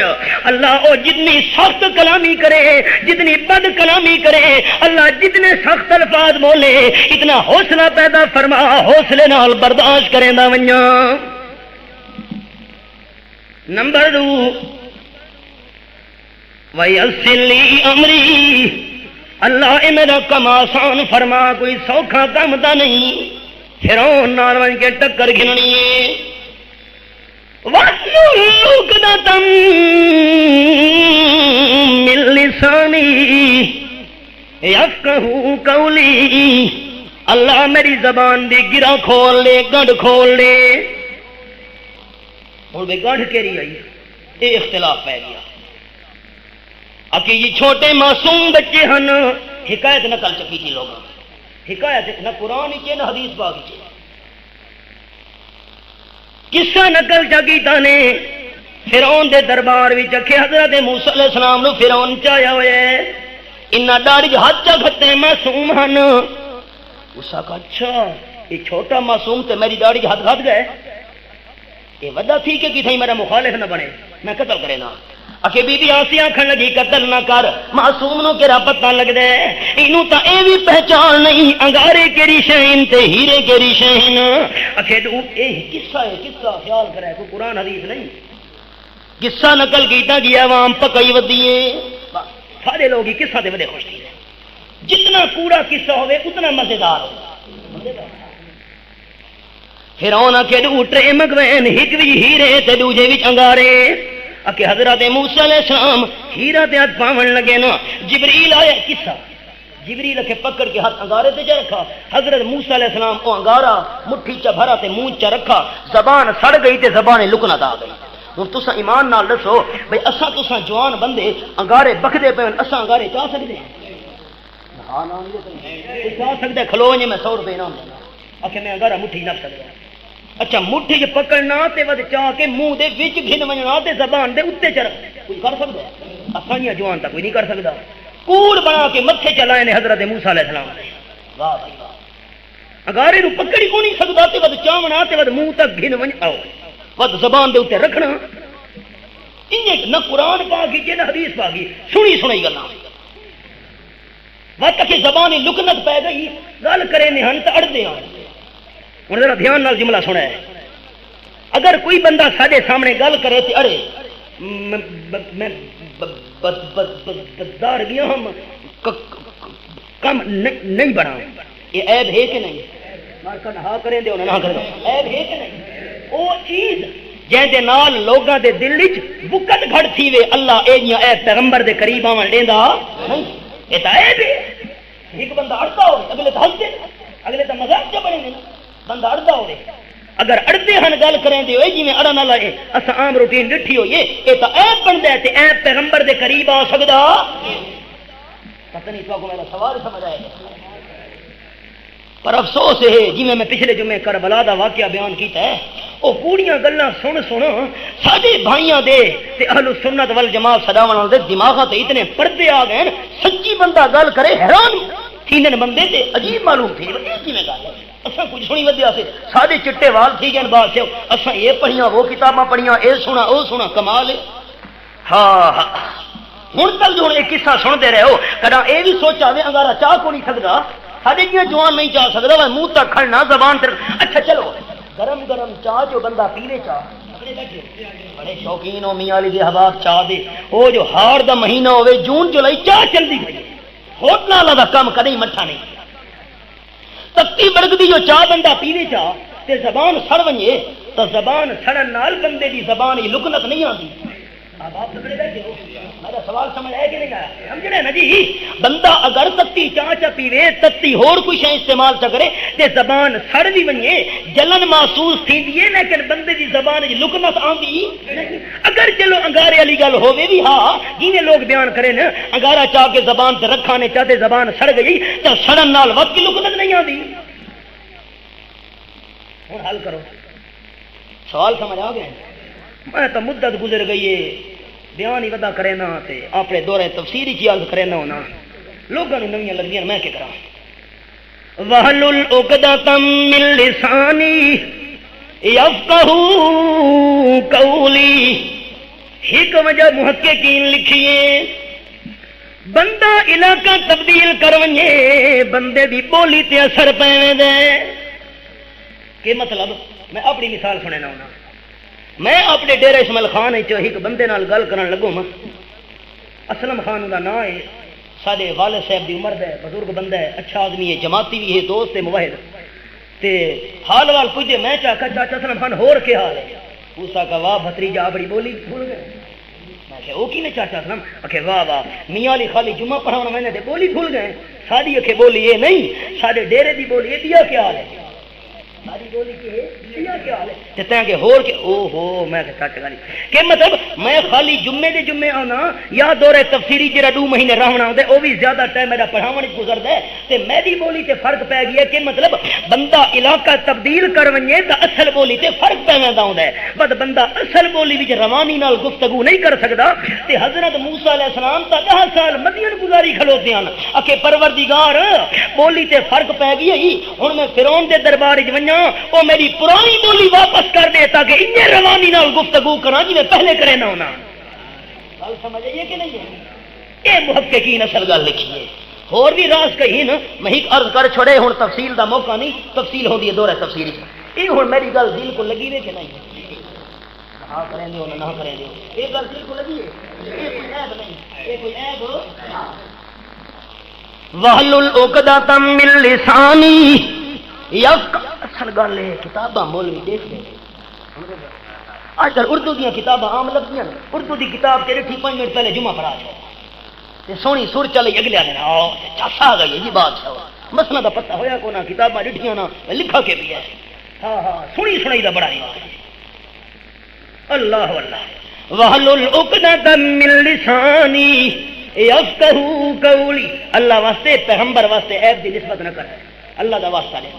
Speaker 1: اللہ او جتنی سخت کلامی کرے جتنی بد کلامی کرے اللہ جتنے سخت الفاظ بولے اتنا حوصلہ پیدا فرما حوصلے نال برداشت کریندا ونجاں نمبر 2 وَيَسِّرْ لِي أَمْرِي اللہ اے میرا کم آسان فرما کوئی سوکھا کم تا نہیں فرعون نال ون کے ٹکر گھننی ہے وَاحْلُلْ عُقْدَةً مِّن لِّسَانِي یفقهوا قولی اللہ میری زبان دی گرہ کھول لے گنڈ کھول لے اور بے گنڈ کیری آئی اے اختلاف پہ گیا اکی یہ چھوٹے معصوم بچے ہن حکایت نقل چکی تھی لوگ حکایت نہ قرآن ہی نہ حدیث پاک ہی قصہ نقل چکی تانے فرعون دے دربار وچ اکھے حضرت موسیٰ علیہ السلام نو فرعون چایا ہوئے انہاں ڈاڑی ہاتھ چا گھٹے معصوم ہن اس کا اچھا یہ چھوٹا معصوم تے میری ڈاڑی ہاتھ گھٹ گئے یہ ودا تھی کہ کتھیں میرا مخالف نہ بنے میں قتل کرے نہ اکے بی بی آسی آنکھن لگی قتل نہ کر معصوم نو کیڑا پتہ لگ دے اینو تا اے بھی پہچان نہیں انگارے کیڑی شہین تے ہیرے کیڑی شہین اکے دو اے قصہ ہے قصہ خیال کرے کوئی قرآن حدیث نہیں قصہ نقل کیتا گیا عوام پکئی ودیے سارے لوگ ہی قصہ دے ودے خوش تھی جتنا پورا قصہ ہوئے اتنا مزیدار ہو پھر آنا کہ ڈوٹے مگوین ہک بھی ہیرے تے دوجے وچ انگارے اکے حضرت موسیٰ علیہ السلام ہیرا تے ہاتھ پاون لگے نا جبریل آیا قصہ جبریل کے پکڑ کے ہاتھ انگارے تے جا رکھا حضرت موسیٰ علیہ السلام او انگارا مٹھی چا بھرا تے منہ چا رکھا زبان سڑ گئی تے زبان لکنت آ گئی ہن تساں ایمان نال دسو بھئی اساں تساں جوان بندے انگارے بکدے پے اساں انگارے چا سکدے ہاں نا نہیں چا سکدے کھلو میں 100 روپے انعام دینا اکھے میں انگارا مٹھی نہ سکدا اچھا مٹھی پکڑنا تے ود چاہ کے منہ دے وچ گھن ونجنا تے زبان دے اوتے چ کوئی کر سکدا ہے اساں جوان تا کوئی نہیں کر سکدا کوڑ بنا کے متھے چلائے نے حضرت موسیٰ علیہ السلام نے واہ بھائی واہ اگارے نو پکڑ ہی کو نہیں سکدا تے ود چاونا تے ود منہ تک گھن ون آؤ ود زبان دے اوتے رکھنا انج نہ قرآن پاک کی نہ حدیث پاک کی سنی سنائی گلاں وقت کہ زبان لکنت پہ گئی گل کرے نے ہن تے اڑدے ہن ہن ذرا دھیان نال جملہ سنا ہے اگر کوئی بندہ ساڈے سامنے گل کرے تے اڑے میں بدار گیا ہم کم نہیں بنا یہ عیب ہے کہ نہیں مارکن ہاں کریں دے نہ کریں عیب ہے کہ نہیں او چیز جہاں دے نال لوگاں دے دل وچ بکت گھڑ تھی وے اللہ اے جیاں اے پیغمبر دے قریب آون دیندا نہیں یہ تو عیب ہے ایک بندہ اڑتا ہو اگلے تو ہنستے اگلے تو مذاق چ بنے بندہ اڑتا ہو اگر اڑتے ہن گل کریں دے ہوئے جی میں اڑا نہ لائے اساں عام روٹین ڈٹھی ہوئیے یہ تو عیب بنتا ہے تے عیب پیغمبر دے قریب آ سکدا پتہ نہیں تو میرا سوال سمجھ آئے پر افسوس ہے جی میں پچھلے جمعے کربلا دا واقعہ بیان کیتا ہے او پوریاں گلاں سن ساڈے بھائیاں دے تے اہل سنت والجماعت سداون والے دماغاں تے اتنے پردے آ گئے سچی بندہ گل کرے حیران تھینن بندے تے عجیب معلوم تھی کیویں گل ہے اساں کچھ سنی ودیا سے ساڈے چٹے وال تھی گئے بعد سے اساں یہ پڑھیاں وہ کتاباں پڑھیاں اے سنا او سنا کمال ہے ہاں ہن تک جو یہ قصہ سنتے رہو کدا اے بھی سوچا وے انگارا چاہ کو نہیں سکدا ساڈے جیاں جوان نہیں چاہ سکدا منہ تک کھڑنا زبان تے اچھا چلو گرم گرم چاہ جو بندہ پی لے چاہ بڑے شوقین ہو میاں علی دے احباب چاہ دے او جو ہار دا مہینہ ہوے جون جولائی چاہ چلدی پئی ہوٹل والا دا کم کدی مٹھا نہیں تتی بڑکدی جو چاہ بندہ پیوے چاہ تے زبان سڑ ونجے تو زبان سڑن نال بندے دی زبان ہی لکنت نہیں آتی اب آپ سکڑے بیٹھے ہو میرا سوال سمجھ آیا کہ نہیں آیا سمجھنے نا جی بندہ اگر تتی چاہ چا پیوے تتی ہور کوئی شے استعمال چا کرے تے زبان سڑ بھی ونجے جلن محسوس تھی دیے لیکن بندے دی زبان ہی لکنت آندی اگر چلو انگارے والی گل ہوے بھی ہاں جیویں لوگ بیان کرے نا انگارا چاہ کے زبان تے رکھا نے چاہتے زبان سڑ گئی تو سڑن نال وقت کی لکنت نہیں آندی ہن حل کرو سوال سمجھ آ گیا میں تو مدت گزر گئی ہے بیان ہی ودا کرے نا تے اپنے دورے تفسیری کی عرض کرے نہ ہونا لوگوں نے نویاں لگدیاں میں کیا کراں وحلل عقدۃ من لسانی یفقهوا قولی ایک وجہ محققین لکھیے بندہ علاقہ تبدیل کرونجے بندے دی بولی تے اثر پے دے کہ مطلب میں اپنی مثال سنے نہ ہونا میں اپنے ڈیرے اسماعیل خان ایک بندے نال گل کرن لگوں اسلم خان دا نام ہے سارے والد صاحب دی عمر ہے بزرگ بندہ ہے اچھا آدمی ہے جماعتی بھی ہے دوست ہے موحد تے حال وال پوچھے میں چاچا اسلم خان ہور کے حال ہے پوچھا کہ واہ بھتریجا اپنی بولی بھول گئے میں کہ او کی نے چاچا اسلم کہ واہ واہ میاں علی خالی جمعہ پڑھانا میں نے تے بولی بھول گئے ساری اکھے بولی یہ نہیں سارے ڈیرے دی بولی یہ دیا کیا حال ہے ساری بولی کی ہے دیا کیا حال ہے تے کہ ہور کے او ہو میں کہ چاچا گالی کہ مطلب میں خالی جمعے دے جمعے آنا یا دورے تفسیری جڑا 2 مہینے رہنا ہوندا او بھی زیادہ ٹائم میرا پڑھاون وچ گزردا ہے تے میری بولی تے فرق پے گیا کہ مطلب بندہ علاقہ تبدیل کر ونجے تے اصل بولی تے فرق پے ویندا ہوندا ہے بس بندہ اصل بولی وچ روانی نال گفتگو نہیں کر سکدا تے حضرت موسیٰ علیہ السلام تا 10 سال مدین گزاری کھلوتے ہیں اکھے پروردگار بولی تے فرق پے گئی ہن میں فرعون دے دربار وچ ونجاں او میری پرانی بولی واپس کر دے تاکہ انہیں روانی نال گفتگو کراں جی میں پہلے کرے نہ ہونا گل سمجھ آئی کہ نہیں ہے اے محققین اصل گل لکھی ہے اور بھی راز کہیں نا میں ایک عرض کر چھوڑے ہن تفصیل دا موقع نہیں تفصیل ہوندی ہے دورہ تفسیری یہ ہن میری گل دل کو لگی وے کہ نہیں ہاں کریں دیو نہ کریں دیو یہ گل دل کو لگی ہے یہ کوئی عیب نہیں یہ کوئی عیب وحلل عقدۃ من لسانی اصل گل ہے کتاباں مولوی دیکھ لے آج کل اردو دیا کتاباں عام لگتی ہیں اردو دی کتاب تیرے ٹھیک 5 منٹ پہلے جمعہ پڑھا چھوڑ تے سونی سر چلے اگلے دن چاسا آ گئی جی بات مسئلہ دا پتہ ہویا کو نہ کتاباں ڈٹھیاں نہ لکھا کے بھی ہے ہاں ہاں سنی سنائی دا بڑا رواج اللہ اللہ وحلل عقدۃ من لسانی یفقہوا قولی اللہ واسطے پیغمبر واسطے عیب دی نسبت نہ کر اللہ دا واسطہ لے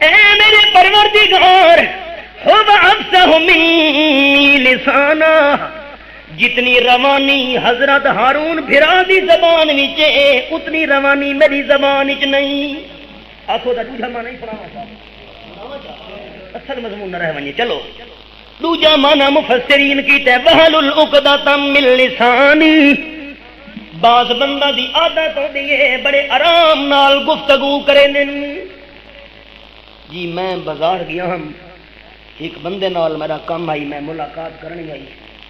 Speaker 1: اے میرے پروردگار ہو افصح منی لسانا جتنی روانی حضرت ہارون بھرا دی زبان وچ ہے اتنی روانی میری زبان وچ نہیں آخو دا دوجا معنی سناواں اصل مضمون نہ رہ ونجے چلو دوجا معنی مفسرین کیتا ہے وحلل عقدۃ من لسانی بعض بندہ دی عادت ہوندی ہے بڑے آرام نال گفتگو کرے جی میں بازار گیا ہم ایک بندے نال میرا کام آئی میں ملاقات کرنی آئی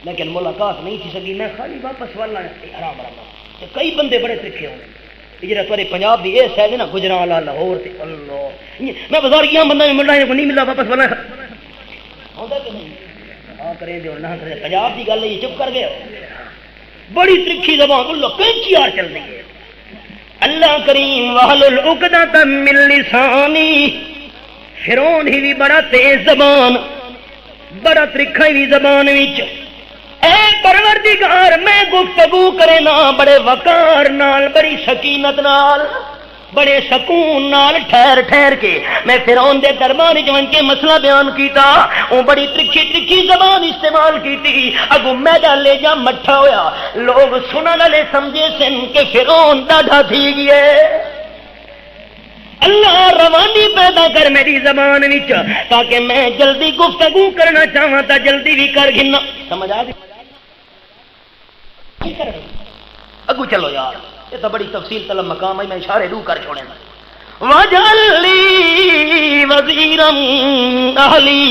Speaker 1: لیکن ملاقات نہیں تھی سکی میں خالی واپس والا آرام رہا کئی بندے بڑے ترکھے ہونے جہاں تھوڑے پنجاب بھی یہ سائڈ ہے نا گجرانوالا لاہور سے اللہ میں بازار گیا بندہ ملا نہیں ملا واپس والا ہوتا کہ نہیں ہاں کریں دے اور نہ کریں پنجاب کی گل ہے یہ چپ کر گئے بڑی ترکھی زبان اللہ کینچی آر چل رہی ہے اللہ کریم وحلل عقدۃ من لسانی فرعون ہی بھی بڑا تیز زبان بڑا ترکھا ہی زبان وچ اے پروردگار میں گفتگو کرے نا بڑے وقار نال بڑی سکینت نال بڑے سکون نال ٹھہر ٹھہر کے میں فرعون دے دربار وچ ون کے مسئلہ بیان کیتا او بڑی ترکھی زبان استعمال کیتی اگوں میرا لے جا مٹھا ہویا لوگ سنن والے سمجھے سن کہ فرعون ڈاڈھا تھی گئے اللہ روانی پیدا کر میری زبان وچ تاکہ میں جلدی گفتگو کرنا چاہاں تا جلدی بھی کر گھنا سمجھ آ گئی اگو چلو یار یہ تو بڑی تفصیل طلب مقام ہے میں اشارے دو کر چھوڑے وجعل لی وزیرا اہلی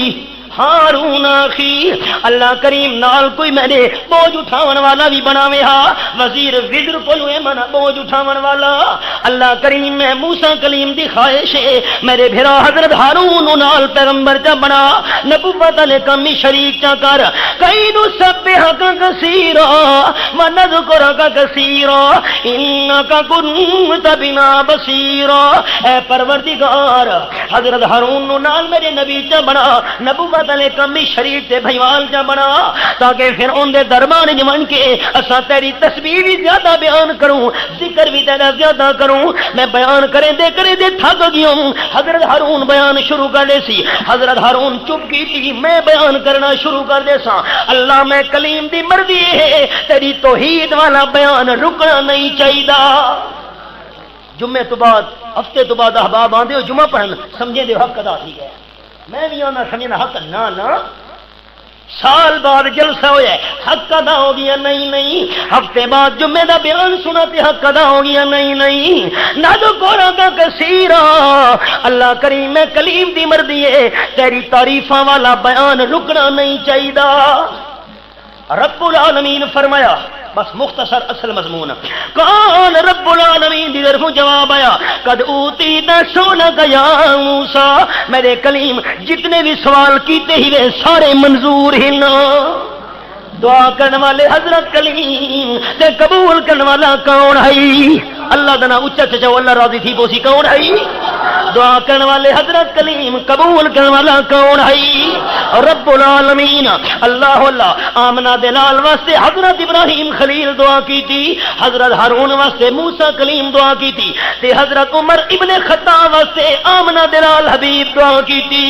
Speaker 1: ہارون اخی اللہ کریم نال کوئی میں نے بوجھ اٹھاون والا بھی بناوے ہا وزیر وزر کولو من بوجھ اٹھاون والا اللہ کریم میں موسیٰ کلیم دی خواہش ہے میرے بھرا حضرت ہارون نال پیغمبر چا بنا نبوت علیہ کمی شریک چا کر کئی نسبحک کثیرا ونذکرک کثیرا انک کنت بنا بصیرا اے پروردگار حضرت ہارون نال میرے نبی چا بنا نبوت کمی شریف سے بھائیوال جا بنا تاکہ پھر ان دے دربان جمن کے اسا تیری تسبیح بھی زیادہ بیان کروں ذکر بھی تیرا زیادہ کروں میں بیان کریں دے تھک گیا ہوں حضرت ہارون بیان شروع کر دے سی حضرت ہارون چپ کی تھی میں بیان کرنا شروع کر دے سا اللہ میں کلیم دی مرضی ہے تیری توحید والا بیان رکنا نہیں چاہیے جمعے تو بعد ہفتے تو بعد احباب آندے ہو جمعہ پڑھن سمجھے دے حق ادا تھی گیا میں بھی آنا سمجھنا حق نہ سال بعد جلسہ ہویا ہے حق ادا ہو گیا نہیں ہفتے بعد جمعے دا بیان سنا تے حق ادا ہو گیا نہیں نذکرک کثیرا اللہ کریم میں کلیم دی مرضی ہے تیری تعریفاں والا بیان رکنا نہیں چاہیے رب العالمین فرمایا بس مختصر اصل مضمون کون رب العالمین دی طرف جواب آیا قد اوتیت سؤلک یا موسیٰ میرے کلیم جتنے بھی سوال کیتے ہی وہ سارے منظور ہی نا دعا کرنے والے حضرت کلیم تے قبول کرنے والا کون ہے اللہ دنا اچھا چچا اللہ راضی تھی بوسی کون ہے دعا کرنے والے حضرت کلیم قبول کرنے والا کون ہے رب العالمین اللہ اللہ آمنہ دلال واسطے حضرت ابراہیم خلیل دعا کی تھی حضرت ہارون واسطے موسیٰ کلیم دعا کی تھی تے حضرت عمر ابن خطاب واسطے آمنہ دلال حبیب دعا کی تھی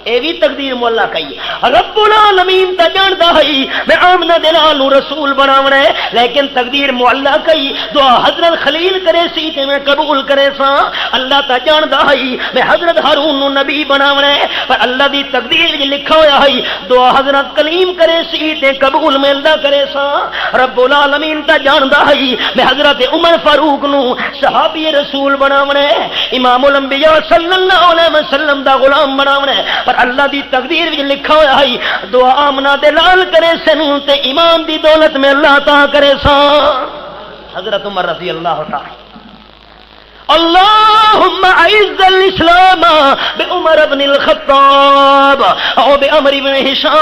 Speaker 1: اے بھی تقدیر مولا کئی رب العالمین تا جاندا ہے میں آمنہ دلال رسول بناونا ہے لیکن تقدیر مولا کئی دعا حضرت خلیل کرے سی تے میں قبول کرے سا اللہ تا جاندا ہے میں حضرت ہارون نو نبی بناونا ہے پر اللہ دی تقدیر وچ لکھا ہویا ہے دعا حضرت کلیم کرے سی تے قبول میں اللہ کرے سا رب العالمین تا جاندا ہے میں حضرت عمر فاروق نو صحابی رسول بناونا ہے امام الانبیاء صلی اللہ علیہ وسلم دا غلام بناونا ہے پر پر اللہ دی تقدیر وچ لکھا ہوا ہے دعا آمنہ دے لال کرے سن تے ایمان دی دولت میں اللہ عطا کرے سا. حضرت عمر رضی اللہ تعالی اللهم اعز الاسلام بعمر بن الخطاب او بعمر بن هشام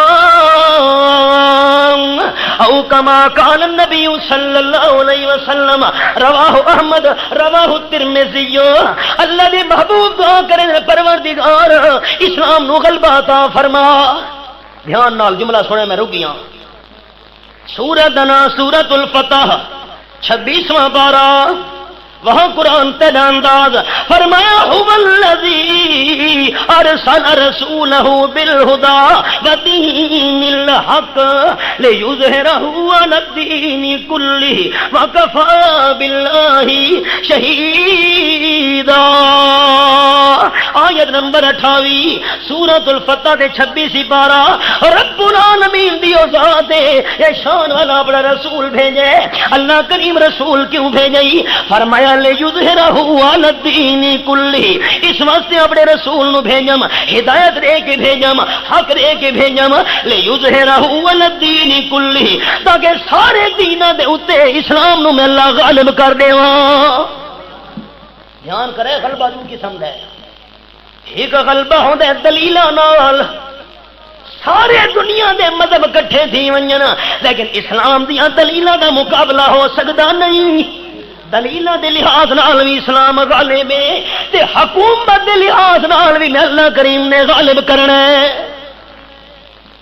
Speaker 1: او كما قال النبي صلى الله عليه وسلم رواه احمد رواه الترمذي. اللہ دے محبوب دعا کرے پروردگار اسلام نو غلبہ عطا فرما. دھیان نال جملہ سنے میں رک گیا. سورۃ نا سورۃ الفتح 26واں پارہ وہاں قرآن تیرا انداز فرمایا هو الذی ارسل رسولہ بالہدی ودین الحق لیظہرہ علی الدین کلہ وکفی باللہ شہیدا. آیت نمبر 28 سورۃ الفتح دے 26 پارہ. رب العالمین دی ذات ہے شان والا بڑا رسول بھیجے. اللہ کریم رسول کیوں بھیجی؟ فرمایا علی الدین کلہ. اس واسطے اپنے رسول نو بھیجم ہدایت دے کے بھیجم حق دے کے بھیجم لیظہرہ علی الدین کلہ تاکہ سارے دیناں دے اوتے اسلام نو میں اللہ غالب کر دیواں. دھیان کرے غلبہ دو قسم دا ہے. ایک غلبہ ہوندا ہے دلیلاں نال سارے دنیا دے مذہب کٹھے تھی ونجن لیکن اسلام دیاں دلیلاں دا مقابلہ ہو سکدا نہیں. دلیلاں دے لحاظ نال بھی اسلام غالب ہے تے حکومت دے لحاظ نال بھی اللہ کریم نے غالب کرنا ہے.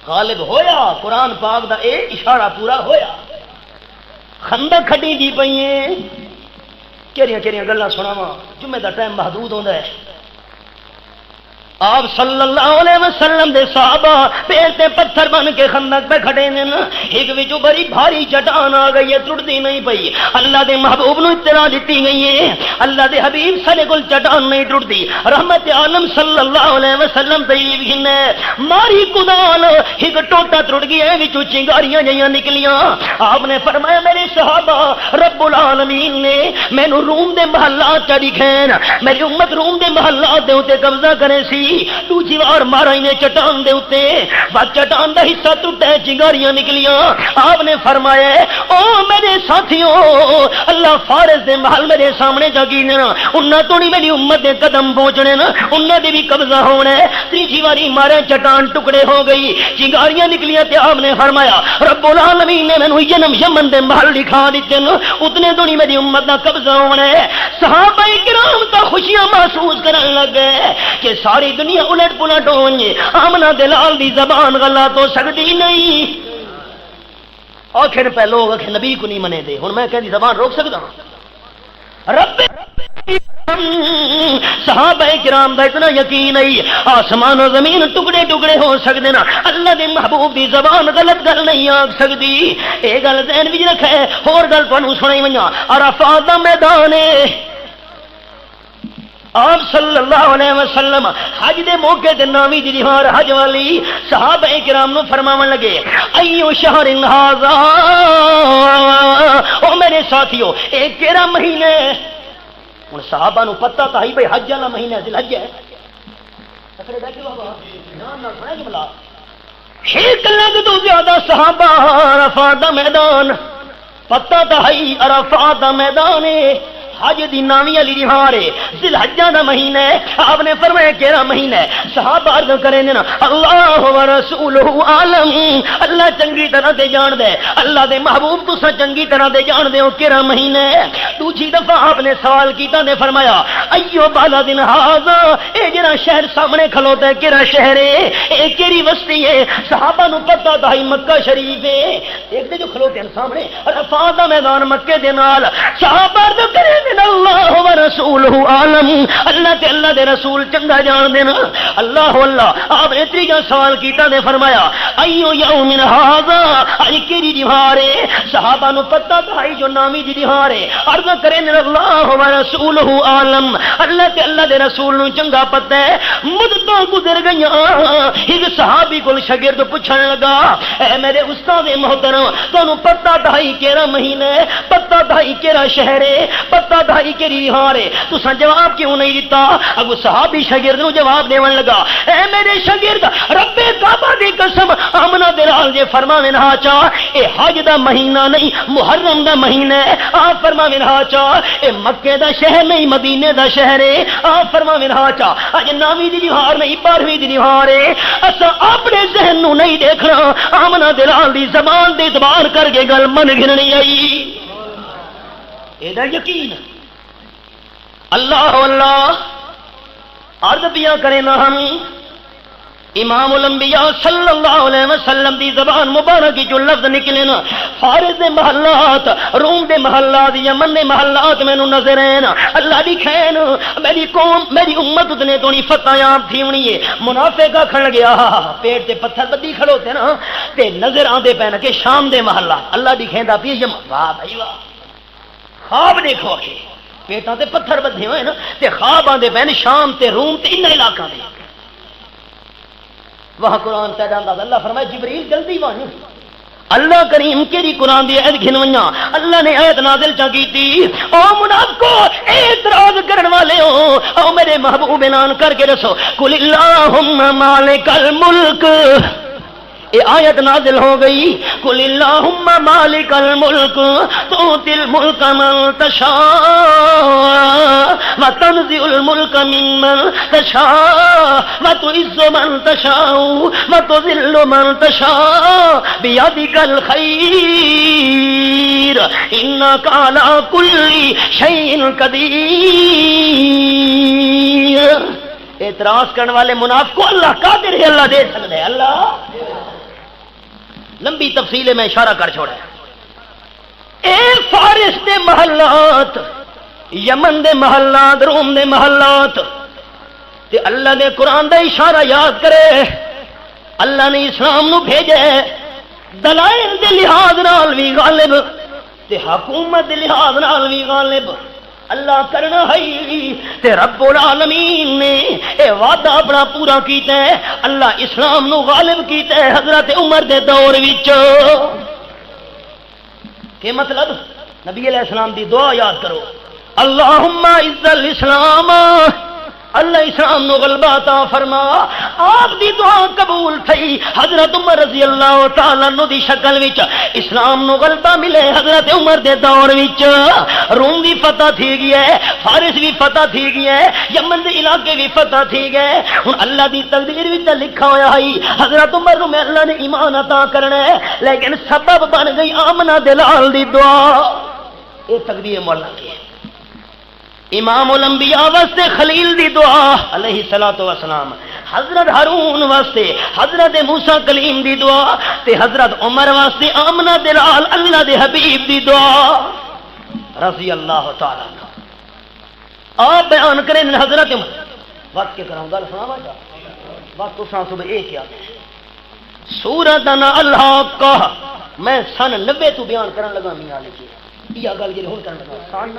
Speaker 1: غالب ہویا قرآن پاک دا اے اشارہ پورا ہویا. خندق کھڈی دی پئیں کیڑیاں گلاں سناواں جمعے دا ٹائم محدود ہوندا ہے. آپ صلی اللہ علیہ وسلم دے صحابہ پیر تے پتھر بن کے خندق پہ کھڑے نے. ایک وچوں بڑی بھاری چٹان آ گئی ہے ٹوٹدی نہیں پئی. اللہ دے محبوب نو اطلاع دتی گئی ہے اللہ دے حبیب سارے کول چٹان نہیں ٹوٹدی. رحمت عالم صلی اللہ علیہ وسلم تشریف گھنے ماری کدال ایک ٹوٹا ٹوٹ گیا وچوں چنگاریاں جیاں نکلیاں. آپ نے فرمایا میرے صحابہ رب العالمین نے مینوں روم دے محلات چ دکھین میری امت روم دے محلات دے اوتے قبضہ کرے سی. دوسری بار مارا نے چٹان دے اوتے بس چٹان دا حصہ ٹوٹا چنگاریاں نکلیاں. آپ نے فرمایا او میرے ساتھیوں اللہ فارس دے محل میرے سامنے جا گینے انہاں تو نہیں میری امت دے قدم پہنچنے نا انہاں دے بھی قبضہ ہونا ہے. تیسری باری مارے چٹان ٹکڑے ہو گئی چنگاریاں نکلیاں تے آپ نے فرمایا رب العالمین نے مینوں جنم یمن دے محل دکھا دیتے نا اتنے تو نہیں میری امت دا قبضہ ہونا ہے. صحابہ کرام تو خوشیاں محسوس کرنے لگ گئے کہ ساری دنیا الٹ پلٹ ہوئے. آمنہ دلال دی زبان غلط ہو سکتی نہیں. آخر پہ لوگ آخر نبی کو نہیں منے دے ہوں میں کہ زبان روک سکتا رب صحابہ کرام دا اتنا یقین نہیں آسمان و زمین ٹکڑے ٹکڑے ہو سکتے نا اللہ دے محبوب دی زبان غلط گل نہیں آ سکتی. یہ گل ذہن وچ رکھے. اور گل تانوں سنائی ویاں عرفات دا میدان ہے. آپ صلی اللہ علیہ وسلم حج دے موقع تے نامی دی دیوار حج والی صحابہ کرام نو فرماون لگے ایو شہر ھذا او میرے ساتھیو اے کیڑا مہینہ ہے. ہن صحابہ نو پتہ تھا ہی بھئی حج والا مہینہ ذی الحج ہے. تکڑے بیٹھے بابا دھیان نال سنیا جملہ. ایک لاکھ تو زیادہ صحابہ عرفات دا میدان پتہ تھا ہی عرفات دا میدان ہے. حج دی نامی علی دیوار ہے ذی الحجہ دا مہینہ ہے. آپ نے فرمایا کیڑا مہینہ ہے؟ صحابہ عرض کریں نا اللہ و رسولہ عالم اللہ چنگی طرح تے جان دے اللہ دے محبوب تساں چنگی طرح تے جان دے ہو کیڑا مہینہ ہے. دوسری دفعہ آپ نے سوال کیتا نے فرمایا ایو بلد ھذا اے جڑا شہر سامنے کھلوتا ہے کیڑا شہر ہے اے کیڑی بستی ہے؟ صحابہ نو پتہ تھا ہی مکہ شریف ہے. ایک دے جو کھلوتے ہیں سامنے عرفات دا میدان مکے دے نال. صحابہ عرض کریں اللہ و رسولہ عالم اللہ تے اللہ دے رسول چنگا جان دینا. اللہ اللہ آپ نے تیجا سوال کیتا نے فرمایا ایو یوم ھذا اج کیڑی دیوار ہے؟ صحابہ نو پتہ تھا جو نامی دی دیوار ہے. عرض کریں اللہ و رسولہ عالم اللہ تے اللہ دے رسول نو چنگا پتہ ہے. مدتاں گزر گئیاں ایک صحابی کول شاگرد پوچھن لگا اے میرے استاد محترم تانوں پتہ تھا کیڑا مہینہ ہے پتہ تھا کیڑا شہر ہے، پتہ دھائی کیڑی ہار ہے، تساں جواب کیوں نہیں دیتا؟ اگو صحابی شاگرد نو جواب دیون لگا، اے میرے شاگرد، رب کعبہ دی قسم آمنہ دلال جے فرماویں ہا چا اے حج دا مہینہ نہیں محرم دا مہینہ ہے، آپ فرماویں ہا چا اے مکے دا شہر نہیں مدینے دا شہر ہے، آپ فرماویں ہا چا اج ناویں دی دیوار نہیں 12ویں دی دیوار ہے، اساں اپنے ذہن نو نہیں دیکھنا، آمنہ دلال دی زبان دے اعتبار کر کے گل من گھننی آئی، ایدا یقین اللہ اللہ عرض پیا کرے نہ ہم امام الانبیاء صلی اللہ علیہ وسلم دی زبان مبارک کی جو لفظ نکلے نا، فارس دے محلات، روم دے محلات، یمن دے محلات مینوں نظر ہیں، اللہ دی خیر میری قوم میری امت اتنے تو نہیں فتح یاب تھی ہونی ہے، منافق کھڑ گیا پیٹ تے پتھر بدی کھڑوتے نا تے نظر آندے پے نا کہ شام دے محلات اللہ دی کھیندا پی یم، واہ بھائی واہ، خواب دیکھو کہ پیٹاں تے پتھر بدھے ہوئے نا تے خواب آندے پے شام تے روم تے ان علاقہ دے، وہاں قرآن پیدا انداز اللہ فرمائے جبریل جلدی وہاں اللہ کریم کیری قرآن دی آیت گھنویاں اللہ نے آیت نازل چا کی تھی، او منافقو اعتراض کرن والے ہو، او میرے محبوب اعلان کر کے رسو قل اللہم مالک الملک، یہ آیت نازل ہو گئی قل اللہم مالک الملک تؤتی الملک من تشاء وتنزع الملک ممن تشاء وتعز من تشاء وتذل من تشاء بیدک الخیر انک علی کل شیء قدیر۔ اعتراض کرنے والے منافقوں اللہ قادر ہے، اللہ دے سکتا ہے، اللہ لمبی تفصیل میں اشارہ کر چھوڑا ہے۔ اے فارس دے محلات، یمن دے محلات، روم دے محلات تے اللہ نے قرآن دا اشارہ یاد کرے، اللہ نے اسلام نو بھیجے دلائل دے لحاظ نال بھی غالب تے حکومت دے لحاظ نال بھی غالب اللہ کرنا ہے تے رب العالمین نے اے وعدہ اپنا پورا کیتا ہے، اللہ اسلام نو غالب کیتا ہے حضرت عمر دے دور وچ۔ کہ مطلب نبی علیہ السلام دی دعا یاد کرو، اللہم اعز الاسلام، اللہ اسلام نو غلبہ عطا فرما، آپ دی دعا قبول تھی، حضرت عمر رضی اللہ تعالیٰ عنہ دی شکل وچ اسلام نو غلبہ ملے حضرت عمر دے دور وچ، روم بھی فتح تھی گیا ہے، فارس بھی فتح تھی گیا ہے، یمن دے علاقے بھی فتح تھی گئے، ہن اللہ دی تقدیر وچ لکھا ہویا ہے حضرت عمر نو میں اللہ نے ایمان عطا کرنا ہے، لیکن سبب بن گئی آمنہ دلال دی دعا، اے تقدیر مولا کی ہے۔ امام الانبیاء واسطے خلیل دی دعا علیہ الصلوۃ والسلام، حضرت ہارون واسطے حضرت موسیٰ کلیم دی دعا تے حضرت عمر واسطے آمنہ دلال اللہ دے حبیب دی دعا رضی اللہ تعالیٰ عنہ۔ آپ بیان کریں حضرت عمر وقت کے کراؤں گا سناوا جا وقت تو سان صبح ایک یاد سورۃ اللہ کا میں سن 90 تو بیان کرن لگا میاں لکھی یہ گل جی ہن کرن لگا سن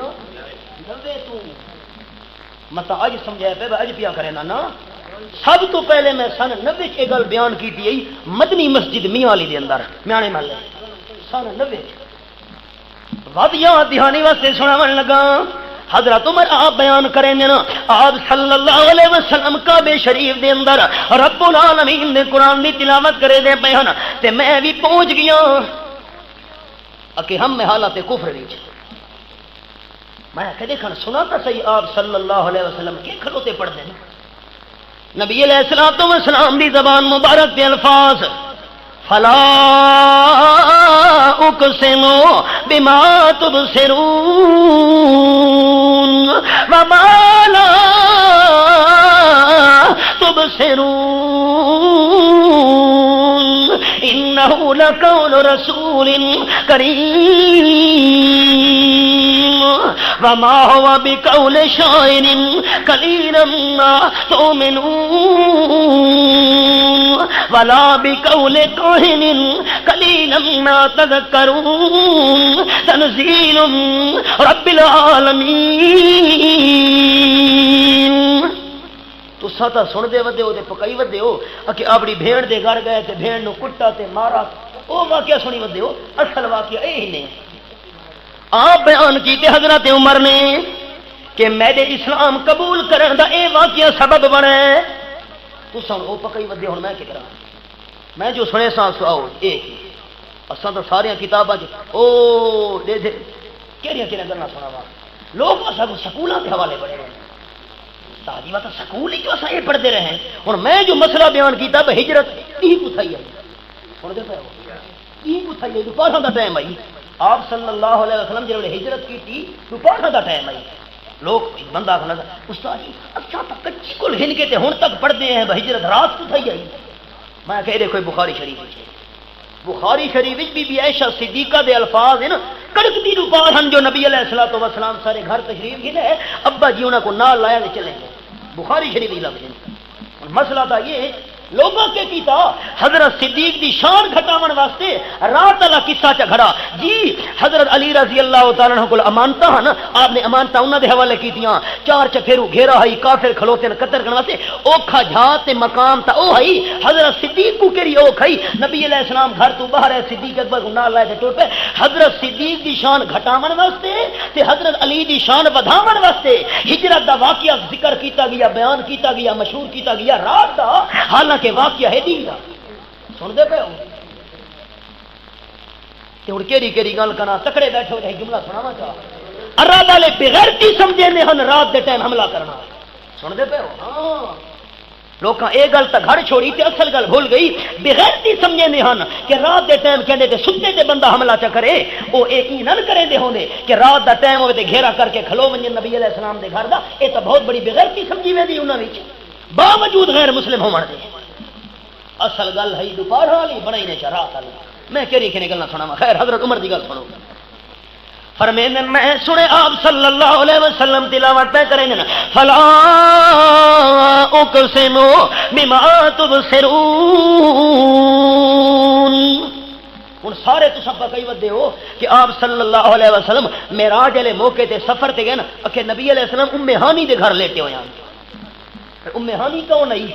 Speaker 1: 90 تو متا اج سمجھایا پہ اج پیا کرے نا سب تو پہلے میں سن 90 یہ گل بیان کی تھی مدنی مسجد میاں علی دے اندر میانے محلے سن 90 وادیاں دہانی واسطے سناون لگا حضرت عمر آپ بیان کریں نا آپ صلی اللہ علیہ وسلم کعبے شریف دے اندر رب العالمین نے قرآن دی تلاوت کرے دے بیان تے میں بھی پہنچ گیا کہ ہم میں حالت کفر وچ میں کہ دیکھن سنا تا صحیح آپ صلی اللہ علیہ وسلم کے کھلوتے پڑھ دے نبی علیہ الصلوۃ والسلام دی زبان مبارک دے الفاظ فلا اقسم بما تبصرون وما لا تبصرون انه لقول رسول کریم وما هو بقول شاعر قليلا ما تؤمنون ولا بقول كاهن قليلا ما تذكرون تنزيل رب العالمین۔ تو ساتا سن دے ودے ہو تے پکائی ودے ہو کہ اپنی بھیڑ دے گھر گئے تے بھیڑ نو کٹا تے مارا او واقعہ سنی ودے ہو، اصل واقعہ اے ہی نہیں آپ بیان کیتے حضرت عمر نے کہ میرے اسلام قبول کرن دا اے واقعہ سبب بنے تو سن او پکئی ودے ہن میں کی کراں میں جو سنے سا سو ایک اساں تو سارے کتاباں او دے دے کیڑیاں کیڑیاں گلاں سناواں لوگ اساں سکولاں دے حوالے بڑے ہیں تاجی واسطہ سکول ہی جو اساں یہ پڑھتے رہے ہیں ہن میں جو مسئلہ بیان کیتا ہجرت تی کو تھئی ہے ہن دے تی کو تھئی ہے دوپہر دا ٹائم آئی آپ صلی اللہ علیہ وسلم جب ہجرت کی تھی دوپہر دا ٹائم آئی لوگ بندہ کھنا استاد جی اچھا تک کچھ کل ہن کے تے ہن تک پڑھتے ہیں ہجرت رات کو تھئی آئی میں کہہ دیکھو بخاری شریف ہے بخاری شریف بی بی عائشہ صدیقہ دے الفاظ ہیں نا کڑکتی دوپہر ہن جو نبی علیہ الصلوۃ والسلام سارے گھر تشریف گئے ہیں ابا جی انہاں کو نال لایا تے چلے گئے بخاری شریف لفظ ہیں مسئلہ تھا یہ لوگوں کے کیتا حضرت صدیق دی شان گھٹاون واسطے رات والا قصہ چ گھڑا جی حضرت علی رضی اللہ تعالی عنہ کو امانتاں ہن آپ نے امانتاں انہاں دے حوالے کیتیاں چار چفیرو گھیرا ہے کافر کھلوتے نے قتل کرن واسطے اوکھا جہاد تے مقام تا او ہے حضرت صدیق کو کیڑی اوکھ ہے نبی علیہ السلام گھر تو باہر ہے صدیق اکبر کو نال لے کے ٹر پے حضرت صدیق دی شان گھٹاون واسطے تے حضرت علی دی شان ودھاون واسطے ہجرت دا واقعہ ذکر کیتا گیا بیان کیتا گیا مشہور کیتا گیا رات دا حالانکہ کہ واقعہ ہے دین دا سن دے پے ہو تے ہن کیڑی کیڑی گل کنا تکڑے بیٹھے ہوئے جملہ سناواں چاہ اراد والے بغیرتی سمجھے نے ہن رات دے ٹائم حملہ کرنا سن دے پے ہو ہاں لوکاں اے گل تا گھر چھوڑی تے اصل گل بھول گئی بغیرتی سمجھے نے ہن کہ رات دے ٹائم کہندے تے ستے تے بندہ حملہ چ کرے او اے کی نہ کرے دے ہوندے کہ رات دا ٹائم ہوے تے گھیرا کر کے کھلو ونجے نبی علیہ السلام دے گھر دا اے تا بہت بڑی بغیرتی سمجھی ویندی انہاں وچ باوجود غیر مسلم ہون دے اصل گل ہے دوپہر والی بنائی نے رات والی میں کہڑی کہنے گلاں سناواں خیر حضرت عمر دی گل سنو فرمیندے میں سنے آپ صلی اللہ علیہ وسلم تلاوت پہ کریں نا فلا اقسم بما تبصرون ہن سارے تساں پکئی ودے ہو کہ آپ صلی اللہ علیہ وسلم معراج والے موقع تے سفر تے گئے نا کہ نبی علیہ السلام ام ہانی دے گھر لیٹے ہوئے ہیں ام ہانی کون آئی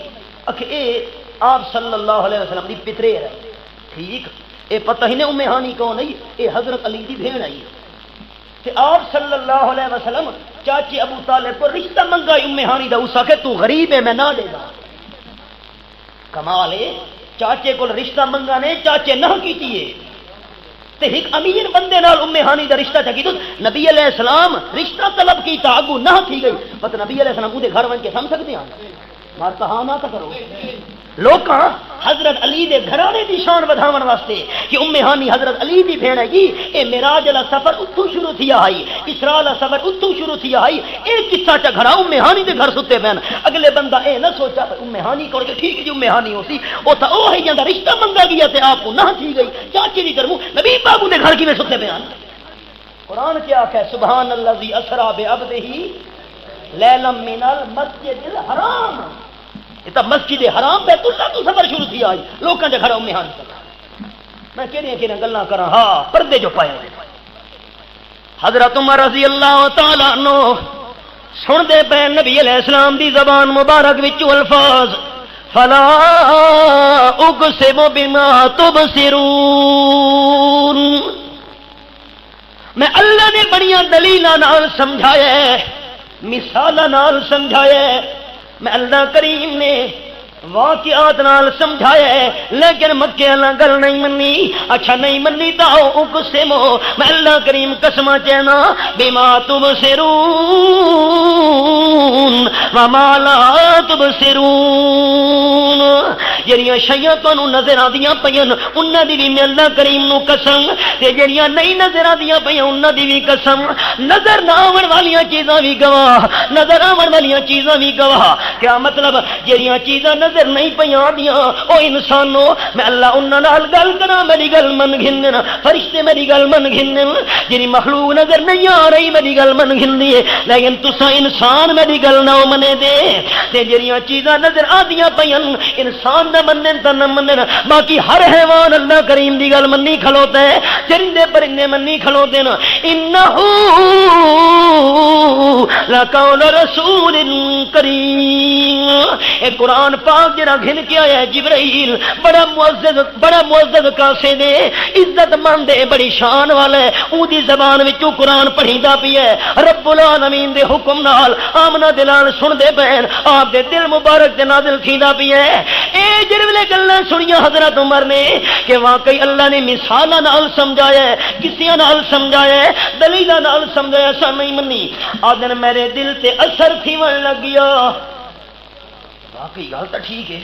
Speaker 1: کہ اے آپ صلی اللہ علیہ وسلم دی پترے ہے ٹھیک اے پتہ ہی نہیں ام ہانی کون آئی اے حضرت علی دی بہن آئی کہ آپ صلی اللہ علیہ وسلم چاچے ابو طالب کو رشتہ منگا ام ہانی دا اسا کہ تو غریب ہے میں نہ دے گا کمال ہے چاچے کو رشتہ منگا نے چاچے نہ کیتی ہے تے ایک امیر بندے نال ام ہانی دا رشتہ چا کیتا نبی علیہ السلام رشتہ طلب کیتا اگو نہ تھی گئی پتہ نبی علیہ السلام دے گھر ون کے سمجھ سکتے ہیں مار کہا نہ کرو لوکاں حضرت علی دے گھرانے دی شان ودھاون واسطے کہ ام ہانی حضرت علی دی بہن ہے جی اے معراج والا سفر اتھوں شروع تھیا ہے اسراء والا سفر اتھوں شروع تھیا ہے اے قصہ چا گھڑا ام ہانی دے گھر ستے پین اگلے بندہ اے نہ سوچا ام ہانی کون کہ ٹھیک جی ام ہانی ہوسی او تا او ہے جندا رشتہ منگا گیا تے آپ کو نہ تھی گئی چاچے دی گھر نبی بابو دے گھر کی میں ستے پین قرآن کیا کہ سبحان الذی اسرا بعبدہ لیلا من المسجد الحرام یہ مسجد حرام بیت اللہ تو سفر شروع تھی آئی لوکاں دے گھر ام ہانی میں کہڑی گلاں کراں ہاں پردے جو پائے حضرت عمر رضی اللہ تعالی عنہ سن دے پے نبی علیہ السلام دی زبان مبارک وچ الفاظ فلا اقسم بما تبصرون میں اللہ نے بڑیاں دلیلاں نال سمجھایا مثالاں نال سمجھایا میں اللہ کریم نے واقعات نال سمجھایا ہے لیکن مکے والا گل نہیں منی اچھا نہیں منی تا اقسمو میں اللہ کریم قسم چینا بما تبصرون وما لا تبصرون جڑیاں شیاں تانوں نظر آندیاں پیاں انہاں دی بھی میں اللہ کریم نو قسم تے جڑیاں نہیں نظر آندیاں پیاں انہاں دی بھی قسم نظر نہ آون والیاں چیزاں بھی گواہ نظر آون والیاں چیزاں بھی گواہ کیا مطلب جڑیاں چیزاں نظر نہیں پیاں دیاں او انسانو میں اللہ انہاں نال گل کراں میری گل من گھنن فرشتے میری گل من گھنن جڑی مخلوق نظر نہیں آ رہی میری گل من گھندی ہے لیکن تساں انسان میری گل نہ منے دے تے جڑیاں چیزاں نظر آندیاں پیاں انسان نہ منن تے نہ منن باقی ہر حیوان اللہ کریم دی گل منی کھلوتا ہے چرندے پرندے منی کھلوتے نا انہو لقول رسول کریم. اے قرآن پاک جڑا گھن کے آیا ہے جبرائیل بڑا معزز کاسے دے عزت مند ہے بڑی شان والا ہے. اودی زبان وچوں قرآن پڑھیندا پیا ہے رب العالمین دے حکم نال آمنہ دلال سن دے بہن آپ دے دل مبارک تے نازل تھیندا پیا ہے. اے جڑے گلاں سنیاں حضرت عمر نے کہ واقعی اللہ نے مثالاں نال سمجھایا ہے کسیاں نال سمجھایا ہے دلیلاں نال سمجھایا سا نہیں منی. آدن میرے دل تے اثر تھیون لگ گیا واقعی گل تو ٹھیک ہے.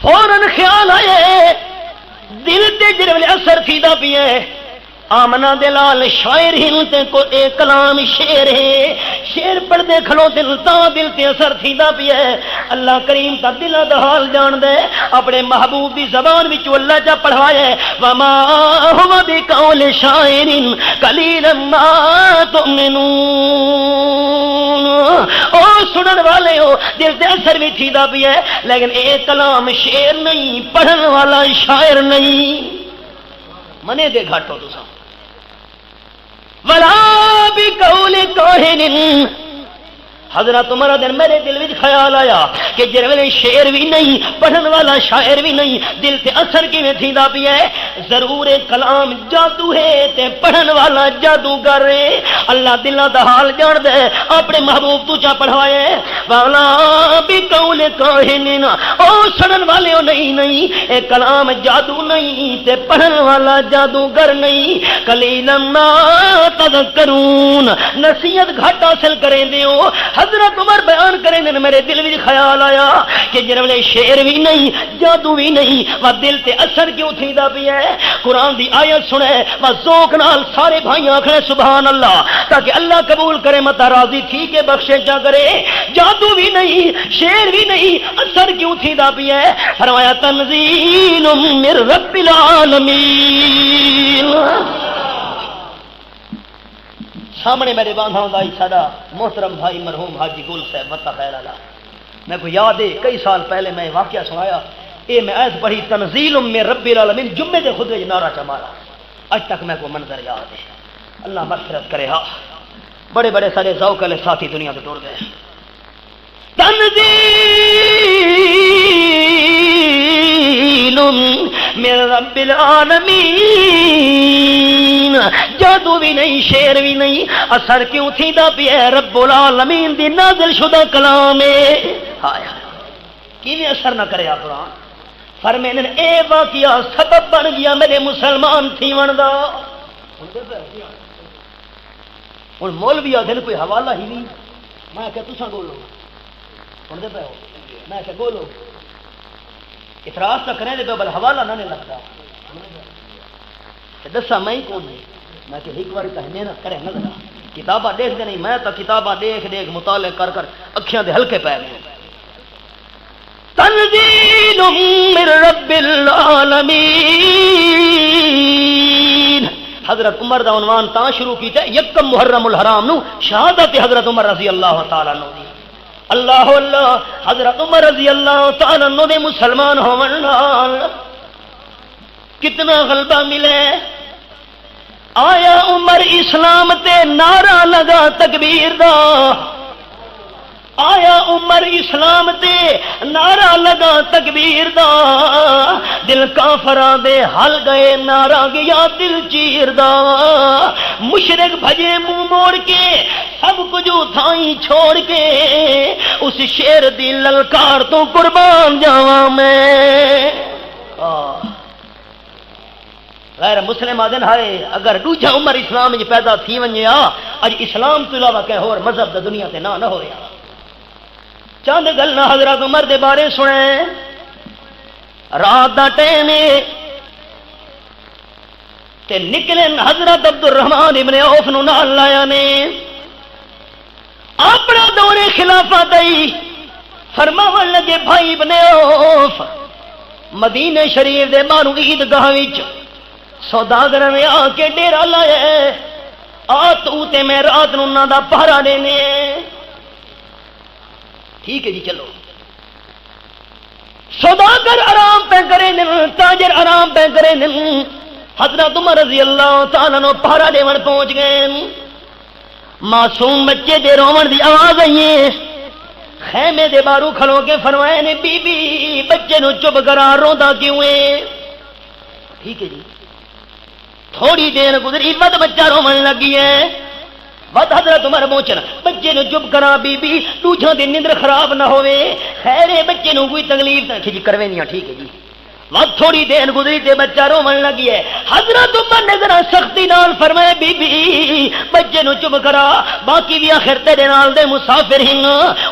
Speaker 1: فوراً خیال آیا دل تے جڑے اثر تھیندا پیا ہے آمنہ دلال شاعر ہی تے کو ایک کلام شعر ہے شعر پڑھتے کھلو دل تا دل تے اثر تھیندا پیا ہے. اللہ کریم تا دلاں دا حال جان دے اپنے محبوب دی زبان وچ اللہ جا پڑھوایا ہے وما هو بقول شاعر قليلا ما تؤمنون. او سنن والے ہو دل تے اثر بھی تھیندا پیا ہے لیکن اے کلام شعر نہیں پڑھن والا شاعر نہیں منے دے گھٹ ہو تساں ولا بقول کاہن. حضرت عمر دن میرے دل وچ خیال آیا کہ جڑے شعر بھی نہیں پڑھن والا شاعر بھی نہیں دل تے اثر کیویں تھیندا پیا ہے ضرور کلام جادو ہے تے پڑھن والا جادوگر ہے. اللہ دلاں دا حال جان دے اپنے محبوب تو چا پڑھوایا ہے والا بقول کاہن. او سنن والے ہو نہیں اے کلام جادو نہیں تے پڑھن والا جادوگر نہیں. قلیلا ما تذکرون نصیحت گھٹ حاصل کریں دیو. حضرت عمر بیان کریں دے میرے دل میں خیال آیا کہ جنہوں شعر بھی نہیں جادو بھی نہیں وہ دل تے اثر کیوں تھیندا پیا ہے. قرآن دی آیت سنے وہ ذوق نال سارے بھائی آکھنے سبحان اللہ تاکہ اللہ قبول کرے متا راضی تھی کہ بخشش جا کرے. جادو بھی نہیں شعر بھی نہیں اثر کیوں تھیندا پیا ہے فرمایا تنزیل من رب العالمین. سامنے میرے باندھا ہوں دائی ساڈا محترم بھائی مرحوم حاجی گل صاحب متا خیر اللہ میں کو یاد ہے کئی سال پہلے میں واقعہ سنایا اے میں ایس پڑھی تنزیل من رب العالمین جمعے دے خطبے نعرہ چمارا اج تک میں کو منظر یاد ہے. اللہ مغفرت کرے. ہاں بڑے بڑے سارے ذوق والے ساتھی دنیا سے ٹوٹ گئے. تنزیل من رب العالمین جادو بھی نہیں شعر بھی نہیں اثر کیوں تھیندا پیا رب العالمین دی نازل شدہ کلام ہے. ہائے کیویں اثر نہ کرے قرآن فرمینے اے واقعہ سبب بن گیا میرے مسلمان تھیون دا. ہن مولوی آدھے کوئی حوالہ ہی نہیں میں کہ تساں بولو سنتے پے ہو میں کہ بولو اعتراض تو کریں دے بل حوالہ نہ لگتا دسا میں کون نہیں میں کہ ایک بار کہنے نہ کرے نہ لگا کتاباں دیکھ دے نہیں میں تو کتاباں دیکھ مطالعے کر اکھیاں دے ہلکے پے گئے. تنزیل من رب العالمین. حضرت عمر دا عنوان تاں شروع کیتا یکم محرم الحرام نو شہادت حضرت عمر رضی اللہ تعالی عنہ دی. اللہ اللہ حضرت عمر رضی اللہ تعالی عنہ دے مسلمان ہون نال کتنا غلبہ ملے. آیا عمر اسلام تے نعرہ لگا تکبیر دا آیا عمر اسلام تے نعرہ لگا تکبیر دا دل کافراں دے حل گئے نعرہ گیا دل چیر دا. مشرک بھجے منہ موڑ کے سب کچھ تھائیں چھوڑ کے اس شیر دی للکار تو قربان جاواں میں. غیر مسلم آدن ہائے اگر دوجا عمر اسلام میں پیدا تھی ونجے اج اسلام تو علاوہ کہ اور مذہب دا دنیا تے نہ ہو رہا. چند گلنا حضرت عمر دے بارے سنیں. رات دا ٹائم تے نکلے حضرت عبد الرحمن ابن عوف نو نال لایا نے اپنا دور خلافت دئی فرماون لگے بھائی ابن عوف مدینے شریف دے باہروں عیدگاہ وچ سوداگر نے آ کے ڈیرا لایا آ تو تے میں رات نو انہاں دا پہرا دینے. ٹھیک ہے جی چلو. سوداگر آرام پہ کرے تاجر آرام پہ کرے حضرت عمر رضی اللہ تعالیٰ عنہ پہرا دیون پہنچ گئے. معصوم بچے دے رومن دی آواز آئی ہے، خیمے دے بارو کھلو کے فرمایا نے بی بی بچے نو چپ کرا، روندا کیوں ہے؟ ٹھیک ہے جی، تھوڑی دیر گزری ود بچہ رومن لگی ہے، ود حضرت عمر پہنچنا بچے نو چپ کرا بی بی دوجھاں دی نیندر خراب نہ ہوئے، خیر بچے نو کوئی تکلیف نہ کھجی کروے نہیں، ٹھیک ہے جی۔ وقت تھوڑی دیر گزری تے بچہ رومن لگی ہے، حضرت عمر نے ذرا سختی نال فرمایا بی بی بچے نو چپ کرا، باقی بھی آخر تیرے نال دے مسافر ہن،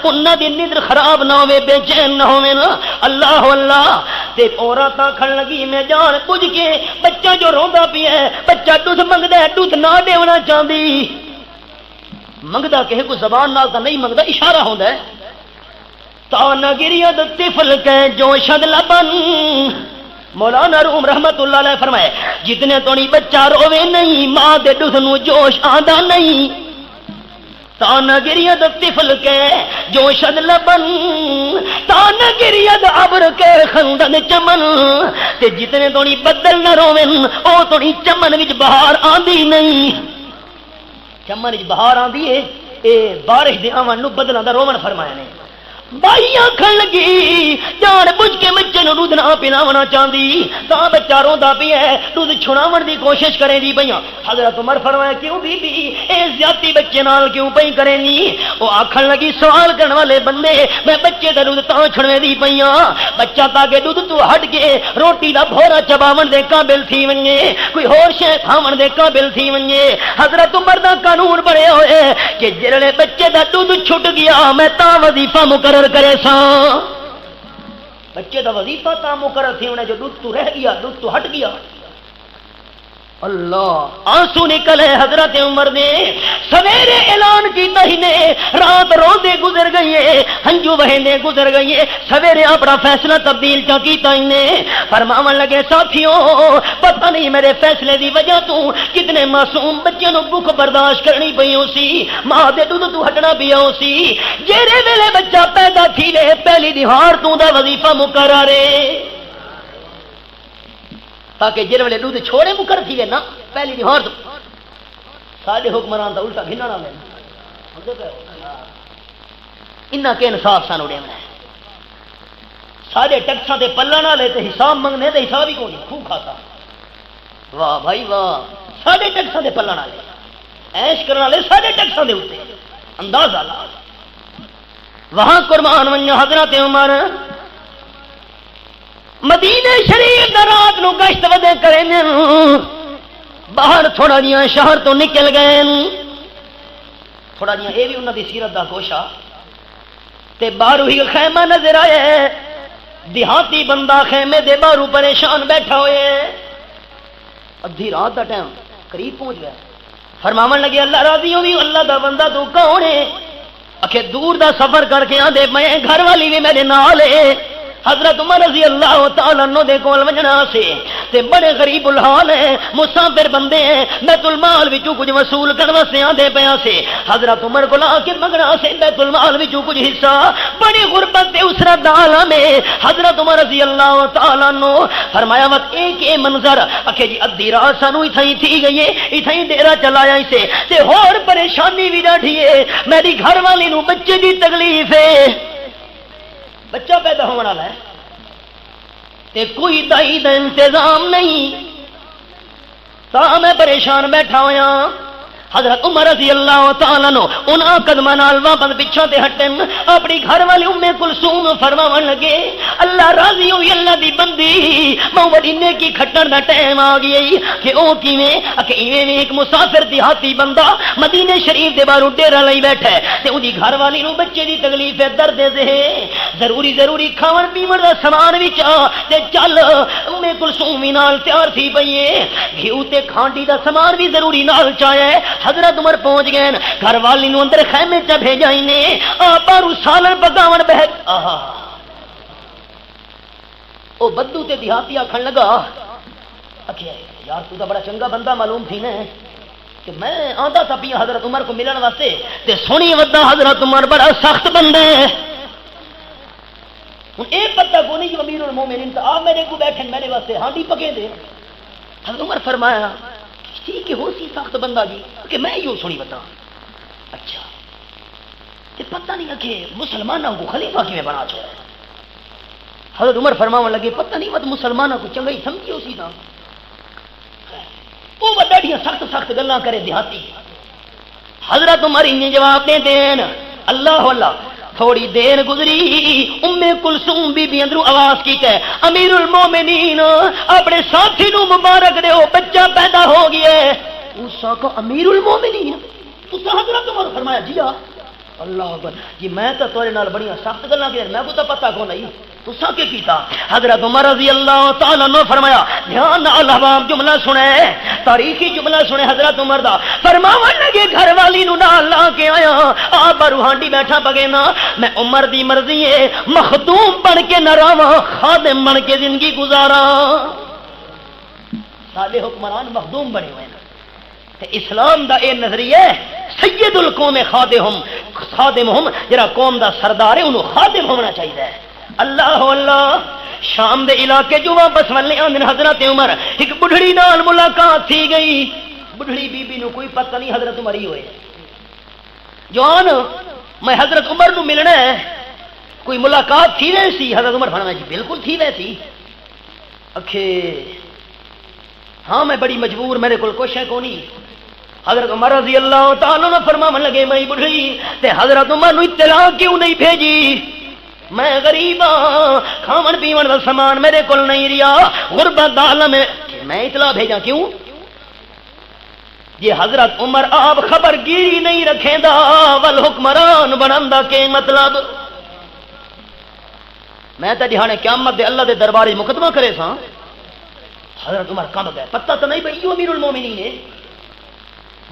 Speaker 1: انہاں دی نیندر خراب نہ ہوے، بے چین نہ ہوے نا۔ اللہ اللہ تے عورت آکھن لگی میں جان بوجھ کے بچہ جو روندا پیا ہے، بچہ دودھ منگدا ہے، دودھ نہ دیونا چاہندی، منگدا کہے کو زبان نال تا نہیں منگدا، اشارہ ہوندا ہے۔ تا نگریت طفل کے جوشد لبن، مولانا روم رحمت اللہ علیہ فرمائے جتنے تونی بچہ روے نہیں ماں دے دودھ نو جوش آندا نہیں، تا نگریت طفل کے جوشد لبن، تا نگریت عبر کے خندن چمن، تے جتنے تونی بدل نہ روین او تونی چمن وچ بہار آندی نہیں، چمن وچ بہار آندی ہے، اے بارش دے آون نو بدلاں دا روون فرمایا نے۔ بائی آکھن لگی جان بوجھ کے بچے نو دودھ نہ پلاونا چاہندی، تا بچہ روندا پیا ہے، دودھ چھڑاون دی کوشش کرے دی پئی۔ حضرت عمر فرمایا کیوں بی بی اے زیادتی بچے نال کیوں پئی کرے نی؟ او آکھن لگی سوال کرن والے بندے میں بچے دا دودھ تاں چھڑوے دی پئی بچہ تاکہ دودھ تو ہٹ کے روٹی دا بھورا چباون دے قابل تھی ونجے، کوئی ہور شے کھاون دے قابل تھی ونجے۔ حضرت عمر دا قانون بڑے ہوئے کہ جڑے بچے دا دودھ چھٹ گیا میں تاں وظیفہ مقرر کرے سا، بچے دا وظیفہ تا مقرر تھی انہیں جو دودھ تو رہ گیا، دودھ تو ہٹ گیا۔ اللہ آنسو نکلے حضرت عمر نے، سویرے اعلان کیتا ہی نے، رات روندے گزر گئی ہے، ہنجو بہنے گزر گئی ہے، سویرے اپنا فیصلہ تبدیل چا کیتا ہی نے، فرماون لگے ساتھیوں پتہ نہیں میرے فیصلے دی وجہ تو کتنے معصوم بچے نو بھوک برداشت کرنی پئی ہو سی، ماں دے دودھ تو ہٹنا پیا ہو سی، جیرے ویلے بچہ پیدا تھی لے پہلی دہاڑ تو دا وظیفہ مقرر ہے، تاکہ جڑے ویلے دودھ چھوڑے مقرر تھی گئے نا پہلی دہاڑ تو سارے حکمران دا الٹا گھنا نہ لینا، انہاں کے انصاف سانو دینا ہے، سارے ٹیکساں تے پلہ نہ لے تے حساب منگنے تے حساب ہی کون نہیں خوب کھاتا، واہ بھائی واہ، سارے ٹیکساں تے پلہ نہ لے، عیش کرنے والے سارے ٹیکساں دے اوتے اندازہ لا، وہاں قربان ونجا حضرت عمر مدینے شریف دا رات نو گشت ودے کریں باہر تھوڑا جیاں شہر تو نکل گئے، تھوڑا جیاں اے بھی انہاں دی سیرت دا گوشہ تے باہروں ہی خیمہ نظر آئے، دیہاتی بندہ خیمے دے باہروں پریشان بیٹھا ہوئے، ادھی رات دا ٹائم قریب پہنچ گیا، فرماون لگے اللہ راضی ہوئی اللہ دا بندہ تو کون ہے؟ اکھے دور دا سفر کر کے آندے میں گھر والی بھی میرے نال ہے، حضرت عمر رضی اللہ تعالیٰ عنہ دے کول وجنا سے تے بڑے غریب الحال ہیں، مسافر بندے ہیں، بیت المال وچوں کچھ وصول کرن واسطے آندے پیا سے، حضرت عمر کول آ کے منگنا سے بیت المال وچوں کچھ حصہ، بڑی غربت تے اسرت دا عالم ہے، حضرت عمر رضی اللہ تعالیٰ عنہ فرمایا وقت ایک اے منظر اکھے جی ادھی رات سانو ایتھاں تھی گئی ہے، ایتھاں ڈیرا چلایا اسے تے ہور پریشانی بھی ڈاٹھی ہے، میری گھر والی نو بچے دی تکلیف ہے، بچہ پیدا ہونا ہے تے کوئی دائی دا انتظام نہیں، تا میں پریشان بیٹھا ہویا، حضرت عمر رضی اللہ تعالیٰ عنہ انہاں قدماں نال واپس پیچھے تے ہٹن، اپنی گھر والی ام کلثوم فرماون لگے اللہ راضی ہوئی اللہ دی بندی میں بڑی نیکی کھٹن دا ٹائم آ گئی کہ او کیویں کہ ایویں ایک مسافر دیہاتی بندہ مدینے شریف دے باہر ڈیرا لئی بیٹھا ہے تے اودی گھر والی نو بچے دی تکلیف ہے، درد ہے، ضروری کھاون پیون دا سامان وچ تے چل ام کلثوم نال تیار تھی پئی ہے، گھیو تے کھانڈی دا سامان بھی ضروری نال چاہے، حضرت عمر پہنچ گئے، گھر والی نو اندر خیمے چ بھیجا ہی نے، بارو سالن پکاون بہت او بدو تے دیہاتی آکھن لگا اکھے یار تو بڑا چنگا بندہ معلوم تھی نا کہ میں آندا تھا پیا حضرت عمر کو ملن واسطے تے سونی ودا حضرت عمر بڑا سخت بندہ ہے، ہن اے پتہ کو نہیں جو امیر المومنین تو آپ میرے کو بیٹھن میرے واسطے ہانڈی پکے دے، حضرت عمر فرمایا ٹھیک ہے ہو سی سخت بندہ جی کہ میں یوں سنی بتا اچھا یہ پتہ نہیں کہ مسلمانوں کو خلیفہ کیویں بنا چھوڑا ہے. حضرت عمر فرماون لگے پتہ نہیں مت مسلمانوں کو چنگا ہی سمجھی اسی دا وہ بڑیاں سخت سخت گلاں کرے دیہاتی. حضرت عمر انہیں جواب دے دین اللہ اللہ. تھوڑی دیر گزری ام کلثوم بی بی اندروں آواز کی کہ امیر المومنین اپنے ساتھی نو مبارک دیو بچہ پیدا ہو گیا ہے. اس کو امیر المومنین تو حضرت عمر فرمایا جی اللہ اکبر جی میں تو تیرے نال بڑی سخت گلاں کی میں کو تو پتہ کو نہیں تو کے کیتا. حضرت عمر رضی اللہ تعالی عنہ فرمایا دھیان نال عوام جملہ سنے تاریخی جملہ سنے حضرت عمر دا. فرماون لگے گھر والی نو نال لا کے آیا آپ روحانی بیٹھا پگے نا میں عمر دی مرضی ہے مخدوم بن کے نہ رہواں خادم بن کے زندگی گزاراں. سارے حکمران مخدوم بنے ہوئے ہیں. اسلام دا اے نظریہ سید القوم خادمہم جڑا قوم دا سردار ہے انہوں خادم ہونا چاہیے. اللہ اللہ شام دے علاقے جو واپس ولے آندن حضرت عمر ایک بڑھڑی نال ملاقات تھی گئی. بڑھڑی بی بی نو کوئی پتہ نہیں حضرت عمر ہی ہوئے جوان میں حضرت عمر نو ملنا ہے کوئی ملاقات تھی ویسی. حضرت عمر فرمایا جی بالکل تھی ویسی. اکھے ہاں میں بڑی مجبور میرے کول کچھ ہے کونی. حضرت عمر رضی اللہ تعالیٰ عنہ فرماون لگے میں بڑھڑی تے حضرت عمر نو اطلاع کیوں نہیں بھیجی میں غریب ہاں کھاون پیون دا سامان میرے کول نہیں رہیا غربت دا عالم ہے میں اطلاع بھیجا کیوں. یہ حضرت عمر آپ خبر گیری نہیں رکھیں دا ول حکمران بنن دا کے مطلب میں تے دہانے قیامت دے اللہ دے دربار وچ مقدمہ کرے ساں. حضرت عمر کم گئے پتہ تو نہیں بھئی امیر المومنین ہے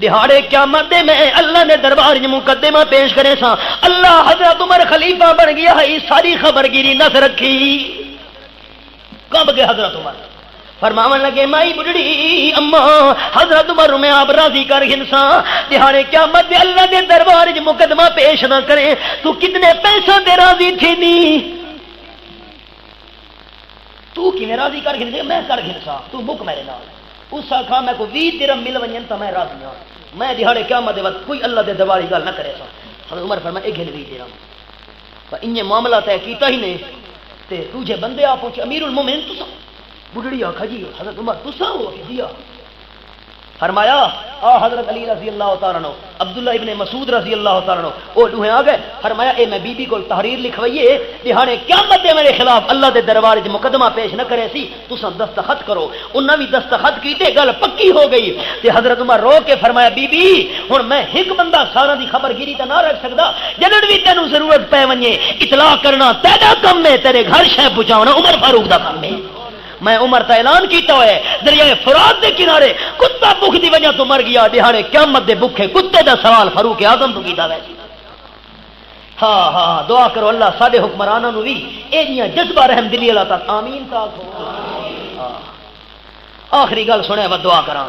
Speaker 1: دہاڑے قیامت دے میں اللہ نے دربار میں مقدمہ پیش کرے سا. اللہ حضرت عمر خلیفہ بن گیا ہے ساری خبر گیری نہ رکھی. کب گئے حضرت عمر فرماون لگے مائی بڑھڑی اما حضرت عمر میں آپ راضی کر گنسا دہاڑے قیامت دے اللہ دے دربار میں مقدمہ پیش نہ کرے تو کتنے پیسہ دے راضی تھی نہیں تو کی راضی کر گنسے میں کر گنسا تو بک میرے نال اس آخا میں کو 20 درہم مل ونجن تو میں راضی ہوں میں دہاڑے قیامت دے وقت کوئی اللہ دے دربار گل نہ کرے سا. حضرت عمر فرمایا ایک گل 20 درہم پر انہیں معاملہ طے کیتا ہی نہیں تے تجھے بندے آپ پہنچے امیر المومنین تسا بڑھڑی آخا جی حضرت عمر تسا ہو کہ جی فرمایا حضرت علی رضی اللہ تعالیٰ عنہ عبداللہ ابن مسعود رضی اللہ تعالیٰ عنہ وہ دوہیں آ گئے. فرمایا اے میں بی بی کو تحریر لکھوائیے دہانے قیامت دے میرے خلاف اللہ دے دربار وچ مقدمہ پیش نہ کرے سی تساں دستخط کرو. انہاں بھی دستخط کیتے گل پکی ہو گئی تے حضرت عمر رو کے فرمایا بی بی ہن میں ایک بندہ سارا دی خبر گیری تے نہ رکھ سکدا جدوں بھی تینوں ضرورت پے ونجے اطلاع کرنا تیرا کم ہے تیرے گھر شے پہنچاونا عمر فاروق دا کم ہے. میں عمر تا اعلان کیتا ہوئے دریائے فرات دے کنارے کتا بھوک دی وجہ تو مر گیا دہاڑے قیامت دے بھوکے کتے دا سوال فاروق اعظم تو کیتا ویسی. ہاں ہاں دعا کرو اللہ ساڈے حکمراناں نو وی اے جیاں جذبہ رحم دلی اللہ تک آمین تا آخری گل سنے وا دعا کراں.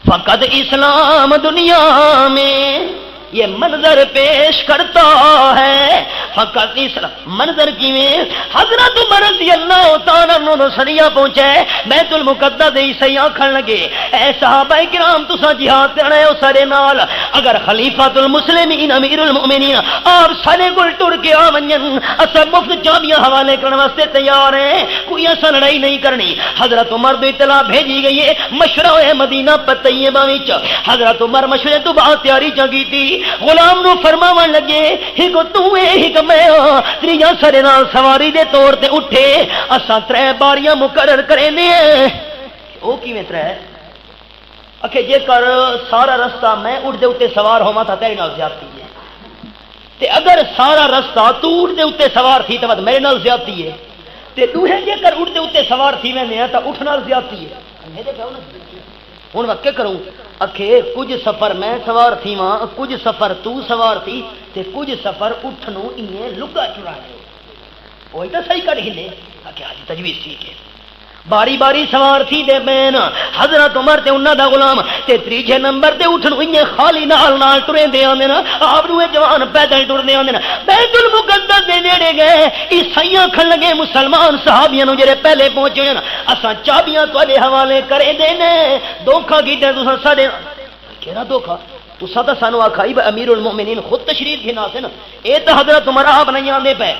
Speaker 1: فقط اسلام دنیا میں یہ منظر پیش کرتا ہے فقط اسلام منظر کیویں حضرت عمر رضی اللہ تعالیٰ عنہ سریا پہنچے بیت المقدس دے عیسائی آکھن لگے اے صحابہ کرام تساں جہاد تے رہے ہو سارے نال اگر خلیفۃ المسلمین امیر المؤمنین آپ سارے کول ٹر کے آ ونجن اساں مفت چابیاں حوالے کرن واسطے تیار ہیں کوئی اساں لڑائی نہیں کرنی. حضرت عمر دی اطلاع بھیجی گئی ہے مشورہ ہے مدینہ طیبہ وچ. حضرت عمر مشورے تو بعد تیاری چنگی تھی غلام نو فرماون لگے ایک تو ایک میں تریا سرے نال سواری دے طور تے اٹھے اساں 3 باریاں مقرر کرینے او کیویں 3 اکھے جے کر سارا رستہ میں اٹھ دے اوتے سوار ہوواں تا تیرے نال زیادتی ہے تے اگر سارا رستہ تو اٹھ دے اوتے سوار تھی تے میرے نال زیادتی ہے تے دوہے جے کر اٹھ دے اوتے سوار تھی وینے تا اٹھ نال زیادتی ہے. ہوں میں کیا کروں اکھے کچھ سفر میں سوار تھی وہاں کچھ سفر تو سوار تھی تے کچھ سفر اٹھنو انہیں لگا چرانے وہی تو صحیح کٹ ہلے کہ حاجی تجویز ٹھیک ہے. باری باری سوار تھی دے بین حضرت عمر تے انہاں دا غلام تے تیجے نمبر تے اٹھنو انہیں خالی نال ٹرے دے آندے نا آپ نو جوان پیدل ٹر دے آندے نا بیت المقدس دے نیڑے گئے عیسائیاں کھن لگے مسلمان صحابیاں نو جڑے پہلے پہنچے نا اساں چابیاں تواڈے حوالے کرے دینے دھوکھا کیتے تساں ساڈے کیڑا دھوکھا تو ساتھ سانو آکھائی با امیر المومنین خود تشریف گھنا سے نا اے تو حضرت عمر آپ نہیں آندے پے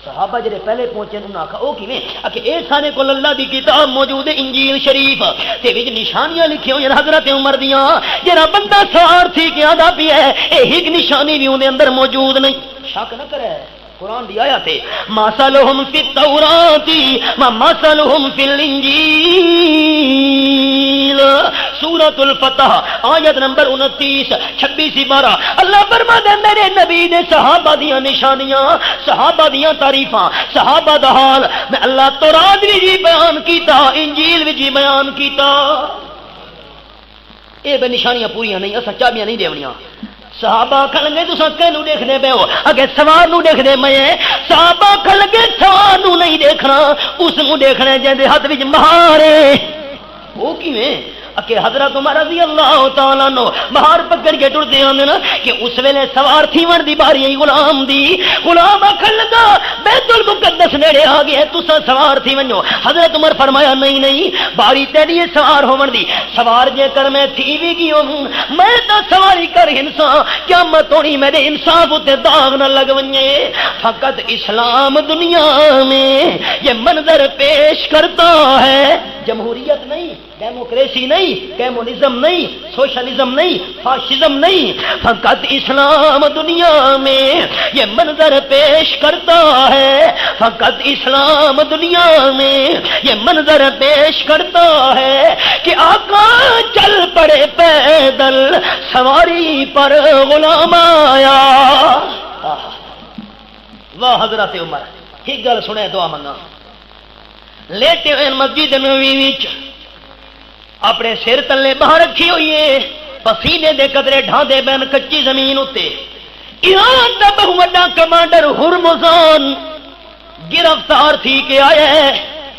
Speaker 1: صحابہ جڑے پہلے پہنچے انہاں آکھا او کیویں کہ اے سانے کول اللہ دی کتاب موجود ہے انجیل شریف تے وچ نشانیاں لکھی ہوئی حضرت عمر دیاں جڑا بندہ سوار تھی کہ آندا پیا ہے اے ایک نشانی بھی اون اندر موجود نہیں شک نہ کرے قرآن دی آیات ہے مثلہم فی التوراۃ و مثلہم فی الانجیل سورۃ الفتح آیت نمبر 29 26 12 اللہ فرماتا ہے میرے نبی دے صحابہ دیاں نشانیاں صحابہ دیاں تعریفاں صحابہ دا حال میں اللہ تورات بھی بیان کیتا انجیل بھی بیان کیتا اے بے نشانیاں پوریاں نہیں اساں چابیاں نہیں دیونیاں صحابہ کھل گے تو کینو دیکھنے پے ہو اگے سوار نو دیکھنے میں صحابہ کھل گے سوار نو نہیں دیکھنا اس نو دیکھنا جے ہاتھ وچ مہار ہے وہ کیویں کہ حضرت عمر رضی اللہ تعالیٰ عنہ مہار پکڑ کے ٹرتے ہیں نا کہ اس ویلے سوار تھی ون دی باری آئی غلام دی غلام آکھن لگا بیت المقدس نیڑے آ گیا تسا سوار تھی ونجو حضرت عمر فرمایا نہیں نہیں باری تیری سوار ہون دی سوار جے کر میں تھی بھی گی ہوں میں تا سواری کر انسان قیامت ہونی میرے انصاف تے داغ نہ لگ ونجے فقط اسلام دنیا میں یہ منظر پیش کرتا ہے جمہوریت نہیں ڈیموکریسی نہیں کمیونزم نہیں سوشلزم نہیں فاشزم نہیں فقط اسلام دنیا میں یہ منظر پیش کرتا ہے فقط اسلام دنیا میں یہ منظر پیش کرتا ہے کہ آقا چل پڑے پیدل سواری پر غلام آیا واہ حضرت عمر ایک گل سنے دعا منگا لیٹے ہوئے مسجد نبوی وچ اپنے سر تلے باہر رکھی ہوئی ہے پسینے دے قطرے ڈھاندے بین کچی زمین اتے ایران دا بہو وڈا کمانڈر ہرمزان گرفتار تھی کے آیا ہے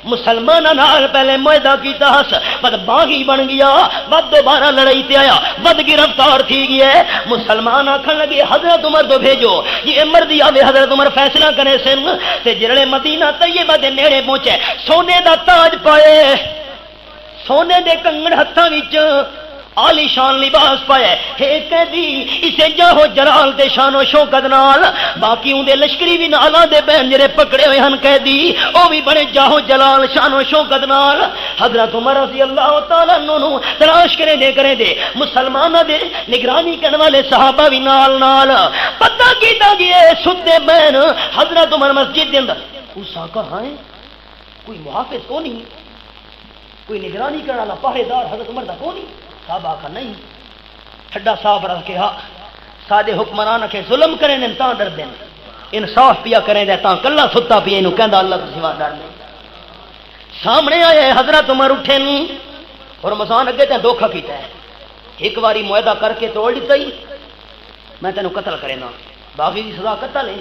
Speaker 1: مسلمانوں نال پہلے معاہدہ کیتا ہس بد باغی بن گیا بد دوبارہ لڑائی تے آیا بد گرفتار تھی گیا ہے مسلمان آکھن لگے حضرت عمر تو بھیجو یہ مرضی آوے حضرت عمر فیصلہ کرے سن تے جڑے مدینہ طیبہ دے نیڑے پہنچے سونے دا تاج پائے سونے دے کنگن ہتھاں وچ عالی شان لباس پایا ایک دی اسے جاہو جلال دے شان و شوکت نال باقی اون دے لشکری بھی نالاں دے بہن جڑے پکڑے ہوئے ہن قیدی او بھی بڑے جاہو جلال شان و شوکت نال حضرت عمر رضی اللہ تعالی عنہ نو تلاش کرے دے مسلماناں دے نگرانی کرنے والے صحابہ بھی نال نال پتہ کیتا گیا ستے بہن حضرت عمر مسجد دے اندر اس کہاں ہے کوئی محافظ کو نہیں کوئی نگرانی کرنے والا پہرے دار حضرت عمر دا کو نہیں صحابہ کا نہیں ٹھڈا صاف رکھ کے ہاں سادے حکمران کے ظلم کریں دیں تاں ڈر دیں انصاف پیا کریں دیں تاں کلا ستا پیا انہوں کہندہ اللہ کو سوا ڈر دیں سامنے آئے حضرت عمر اٹھے نہیں اور رمضان اگے تے دھوکھا کیتا ہے ایک باری معاہدہ کر کے توڑ دیتا ہی میں تینوں قتل کرے نا باقی دی سزا قتل ہے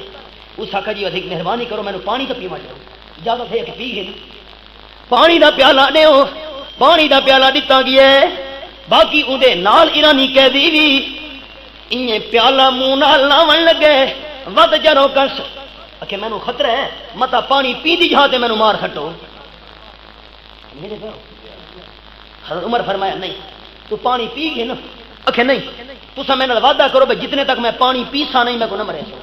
Speaker 1: اس آکھا جی ادھک مہربانی کرو میں نے پانی تو پیوا جاؤ اجازت ہے کہ پی گئے پانی دا پیالہ دیو پانی دا پیالہ دیتا گیا ہے باقی اندے نال ایرانی قیدی بھی انہیں پیالہ منہ نال لاون لگے ود جرو کس کہ میں نو خطرہ ہے متا پانی پی دی جہاں تے میں نو مار کھٹو میرے پہ حضرت عمر فرمایا نہیں تو پانی پی گئے نا اکھے نہیں تو سا میں نے وعدہ کرو بھائی جتنے تک میں پانی پیسا نہیں میں کو نہ مرے سو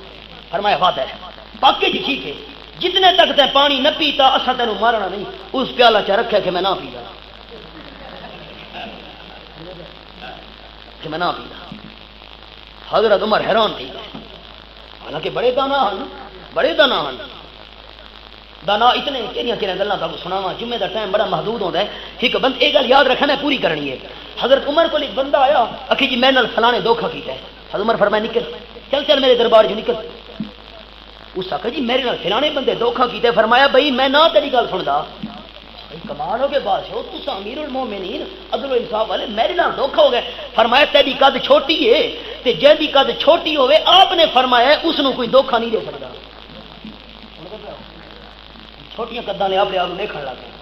Speaker 1: فرمایا وعدہ ہے پاکے جی ٹھیک ہے جتنے تک تے پانی نہ پیتا اسا تینوں مارنا نہیں اس پیالہ چا رکھے کہ میں نہ پیتا کہ میں نہ پیتا حضرت عمر حیران تھی حالانکہ بڑے دانا ہن دانا اتنے کیڑیاں گلاں تک سناواں جمعے دا ٹائم بڑا محدود ہوتا ہے ٹھیک بند ایک گل یاد رکھنا ہے پوری کرنی ہے حضرت عمر کو ایک بندہ آیا اکھی جی میں نال فلانے دھوکھا کیتا ہے حضرت عمر فرمایا نکل چل میرے دربار جو نکل اس آخر جی میرے نال فلانے بندے دھوکھا کیتے فرمایا بھائی میں نہ تیری گل سندا کمال ہو گئے بادشاہ تسا امیر المومنین عدل و انصاف والے میرے نال دھوکھا ہو گئے فرمایا تیری قد چھوٹی ہے تے جیدی قد چھوٹی ہوے آپ نے فرمایا اس نو کوئی دھوکھا نہیں دے سکتا چھوٹیاں قداں نے اپنے آپ کو دیکھن لگ گئے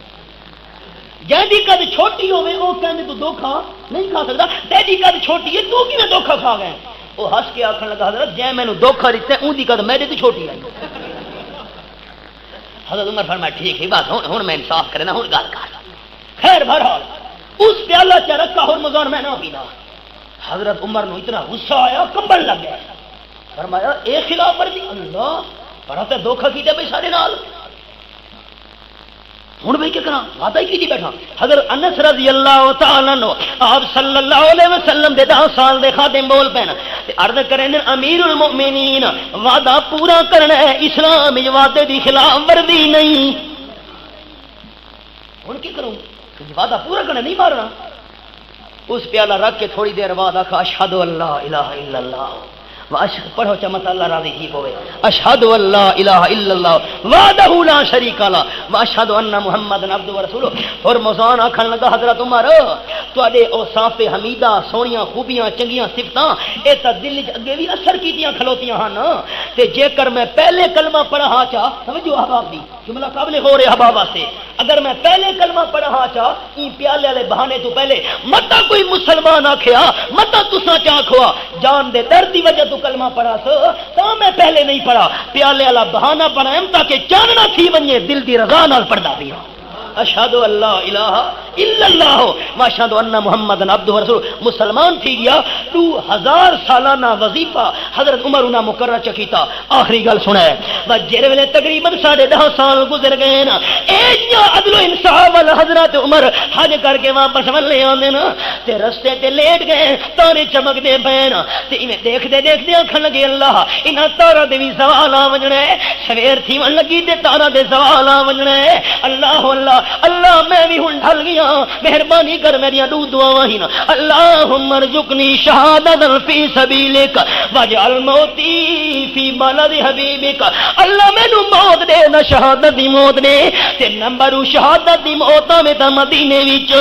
Speaker 1: جیدی قد چھوٹی ہوے او کہندے تو دھوکھا نہیں کھا سکتا تیری قد چھوٹی ہے تو کیویں دھوکھا کھا گئے وہ ہس کے آخر لگا حضرت جے میں دھوکھا دیتا ہے اون دی قد میرے تو چھوٹی آئی حضرت عمر فرمایا ٹھیک ہے بات ہن میں انصاف کرنا ہن گل کر خیر بہرحال اس پیالہ چ رکھا ہرمزان میں نہ پینا حضرت عمر نو اتنا غصہ آیا، کمبن لگ گیا، فرمایا اے خلاف ورزی، اللہ بڑا تے دھوکھا کیتے بھائی سارے نال، ہوں بھائی کیا کرا، وعدہ ہی کی بیٹھا۔ حضرت انس رضی اللہ تعالی عنہ آپ صلی اللہ علیہ وسلم دے 10 سال دے خادم بول پے نا تے عرض کرے نے امیر المؤمنین وعدہ پورا کرنا ہے، اسلام وچ وعدے دی خلاف ورزی نہیں۔ ہوں کی کروں، وعدہ پورا کرنا نہیں مارنا۔ اس پیالہ رکھ کے تھوڑی دیر بعد آخا اشہد ان لا الہ الا اللہ پڑھو چمت اللہ راضی کی ہوئے، اشہد ان لا الہ الا اللہ وحدہ لا شریک لہ واشہد ان محمد عبدہ ورسولہ۔ اور موزان آکھن لگا حضرت عمر تواڈے اوصاف حمیدہ سونیاں خوبیاں چنگیاں صفتاں اے تا دل وچ اگے بھی اثر کیتیاں کھلوتیاں ہن، تے جے کر میں پہلے کلمہ پڑھا چا سمجھو احباب دی جملہ قابل غور ہے احباب واسطے، اگر میں پہلے کلمہ پڑھا چا این پیالے والے بہانے تو پہلے متا کوئی مسلمان آکھیا متا تساں چا کھوا جان دے درد دی وجہ تو کلمہ پڑھا سو تا میں پہلے نہیں پڑھا، پیالے والا بہانہ پڑھایم تاکہ چاننا تھی ونجے دل دی رضا نال پڑھدا پیا۔ اشہد ان لا الہ الا اللہ واشہد ان محمد عبدہ ورسولہ، مسلمان تھی گیا۔ 2000 سالانہ وظیفہ حضرت عمر انہاں مقرر چکیتا۔ آخری گل سنائے بس جڑے ویلے تقریباً 10.5 سال گزر گئے نا، ایجا عدل و انصاف والا حضرت عمر حج کر کے واپس ولے آندے نا تے رستے تے لیٹ گئے، تارے چمک دے پے نا تے ایویں دیکھدے دیکھدے آکھن لگے اللہ انہاں تاراں دے وی زوال آ وجنے، سویر تھیون لگی تے تاراں دے زوال آ وجنے، اللہ اللہ اللہ میں بھی ہن ڈھل گیا، مہربانی کر میری دو دعاواں ہی نا، اللہم ارزقنی شہادت فی سبیلک واجعل موتی فی بلد حبیبک، اللہ مینوں موت دے نہ شہادت دی موت دے تے نمبر شہادت دی موتاں میں تا مدینے وچ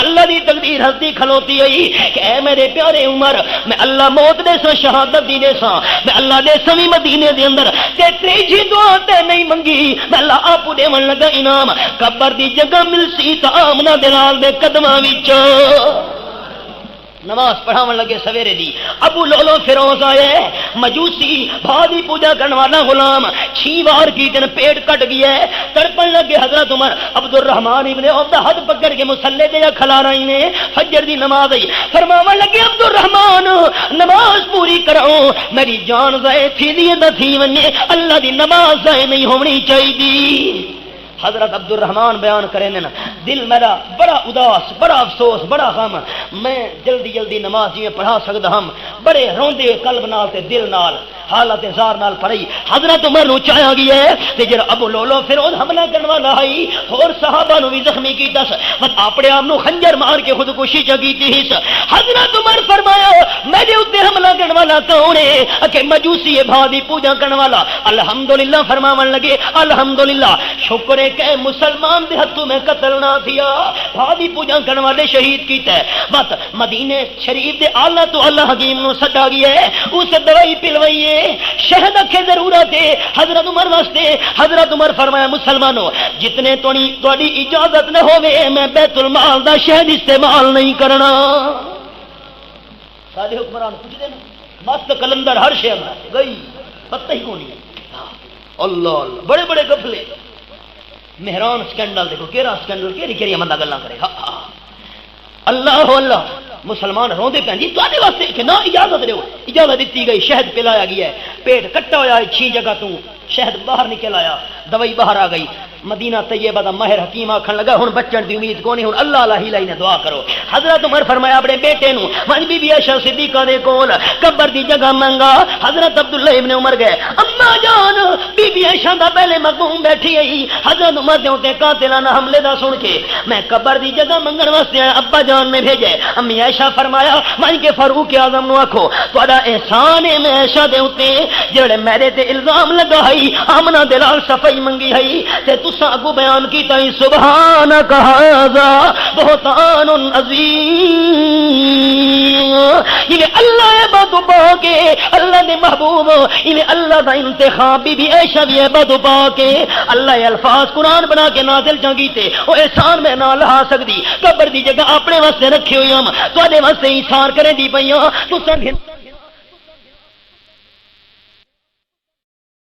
Speaker 1: اللہ دی تقدیر ہستی کھلوتی آئی کہ اے میرے پیارے عمر میں اللہ موت دے سا شہادت دی دے سا میں اللہ دے سمی مدینے دے اندر تے تیجی دعا تے نہیں منگی میں اللہ آپ دے من لگا انعام قبر دی جگہ مل سی تا آمنہ دلال دے قدمہ وچ۔ نماز پڑھاون لگے سویرے دی، ابو لولو فیروز آئے مجوسی بھادی پوجا کرنے والا غلام 6 بار کی دن پیٹ کٹ گیا ہے، تڑپن لگے حضرت عمر عبد الرحمان ابن عوف دا ہاتھ پکڑ کے مصلی دے کھلا رہی نے، فجر دی نماز آئی، فرماون لگے عبد الرحمان نماز پوری کرو میری جان ضائع تھی دی نہ تھی ونجے، اللہ دی نماز ضائع نہیں ہونی چاہیے۔ حضرت عبد الرحمان بیان کریں نا دل میرا بڑا اداس بڑا افسوس بڑا غم، میں جلدی جلدی نماز جی پڑھا سکتا ہم، بڑے روندے قلب نال تے دل نال حالت زار نال پڑھی۔ حضرت عمر نو چایا گیا ہے تے جڑا ابو لولو فیروز حملہ کرنے والا ہے اور صحابہ نو بھی زخمی کیتا س بس اپنے آپ نو خنجر مار کے خودکشی چکیتی ہے۔ حضرت عمر فرمایا میرے اوتے حملہ کرنے والا کون ہے کہ مجوسی بھادی پوجا کرنے والا، الحمدللہ فرماون لگے الحمدللہ شکر ہے کہ مسلمان دے ہاتھوں میں قتل نہ تھیا، بھادی پوجا کرنے والے شہید کیتا ہے۔ بس مدینے شریف دے اعلی تو اللہ حکیم نو سدا گیا ہے، اس دوائی پلوائیے شہد کے ضرورت ہے حضرت عمر واسطے۔ حضرت عمر فرمایا مسلمانوں جتنے تھوڑی اجازت نہ ہوے میں بیت المال دا شہد استعمال نہیں کرنا۔ سارے حکمران پوچھ دے نا مست کلندر ہر شے میں گئی پتہ ہی کون ہے، اللہ اللہ بڑے بڑے غفلے مہران سکینڈل دیکھو کیڑا سکینڈل کیڑی بندہ گلاں کرے، اللہ اللہ مسلمان روندے پہ جی تواڈے واسطے کہ نہ اجازت دیو، اجازت دیتی گئی، شہد پلایا گیا ہے، پیٹ کٹا ہوا ہے 6 جگہ تو شہد باہر نکل آیا، دوائی باہر آ گئی۔ مدینہ طیبہ دا ماہر حکیم آکھن لگا ہن بچن دی امید کونی، ہن اللہ الہی لئی نے دعا کرو۔ حضرت عمر فرمایا اپنے بیٹے نو من بی بی عائشہ صدیقہ دے کول قبر دی جگہ منگا۔ حضرت عبداللہ ابن عمر گئے، اما جان بی بی عائشہ دا پہلے مقبوم بیٹھی آئی، حضرت عمر دے اوتے قاتلانہ حملے دا سن کے میں قبر دی جگہ منگن واسطے ابا جان نے بھیجے۔ امی عائشہ فرمایا من کے فاروق اعظم نو آکھو تہاڈا احسان ہے میں عائشہ دے اوتے جڑے میرے تے الزام لگا ہے آمنہ دلال صفائی منگی ہے تے تساں اگو بیان کیتا ہے سبحانک ھذا بہتان عظیم، یہ اللہ عباد پاک اللہ دے محبوب، یہ اللہ دا انتخاب بی بی عائشہ بھی عباد پاک، اللہ الفاظ قرآن بنا کے نازل چا کیتے او احسان میں نہ لہا سکدی، قبر دی جگہ اپنے واسطے رکھے ہوئے ہم تواڈے واسطے احسان کرے دی پئیاں تساں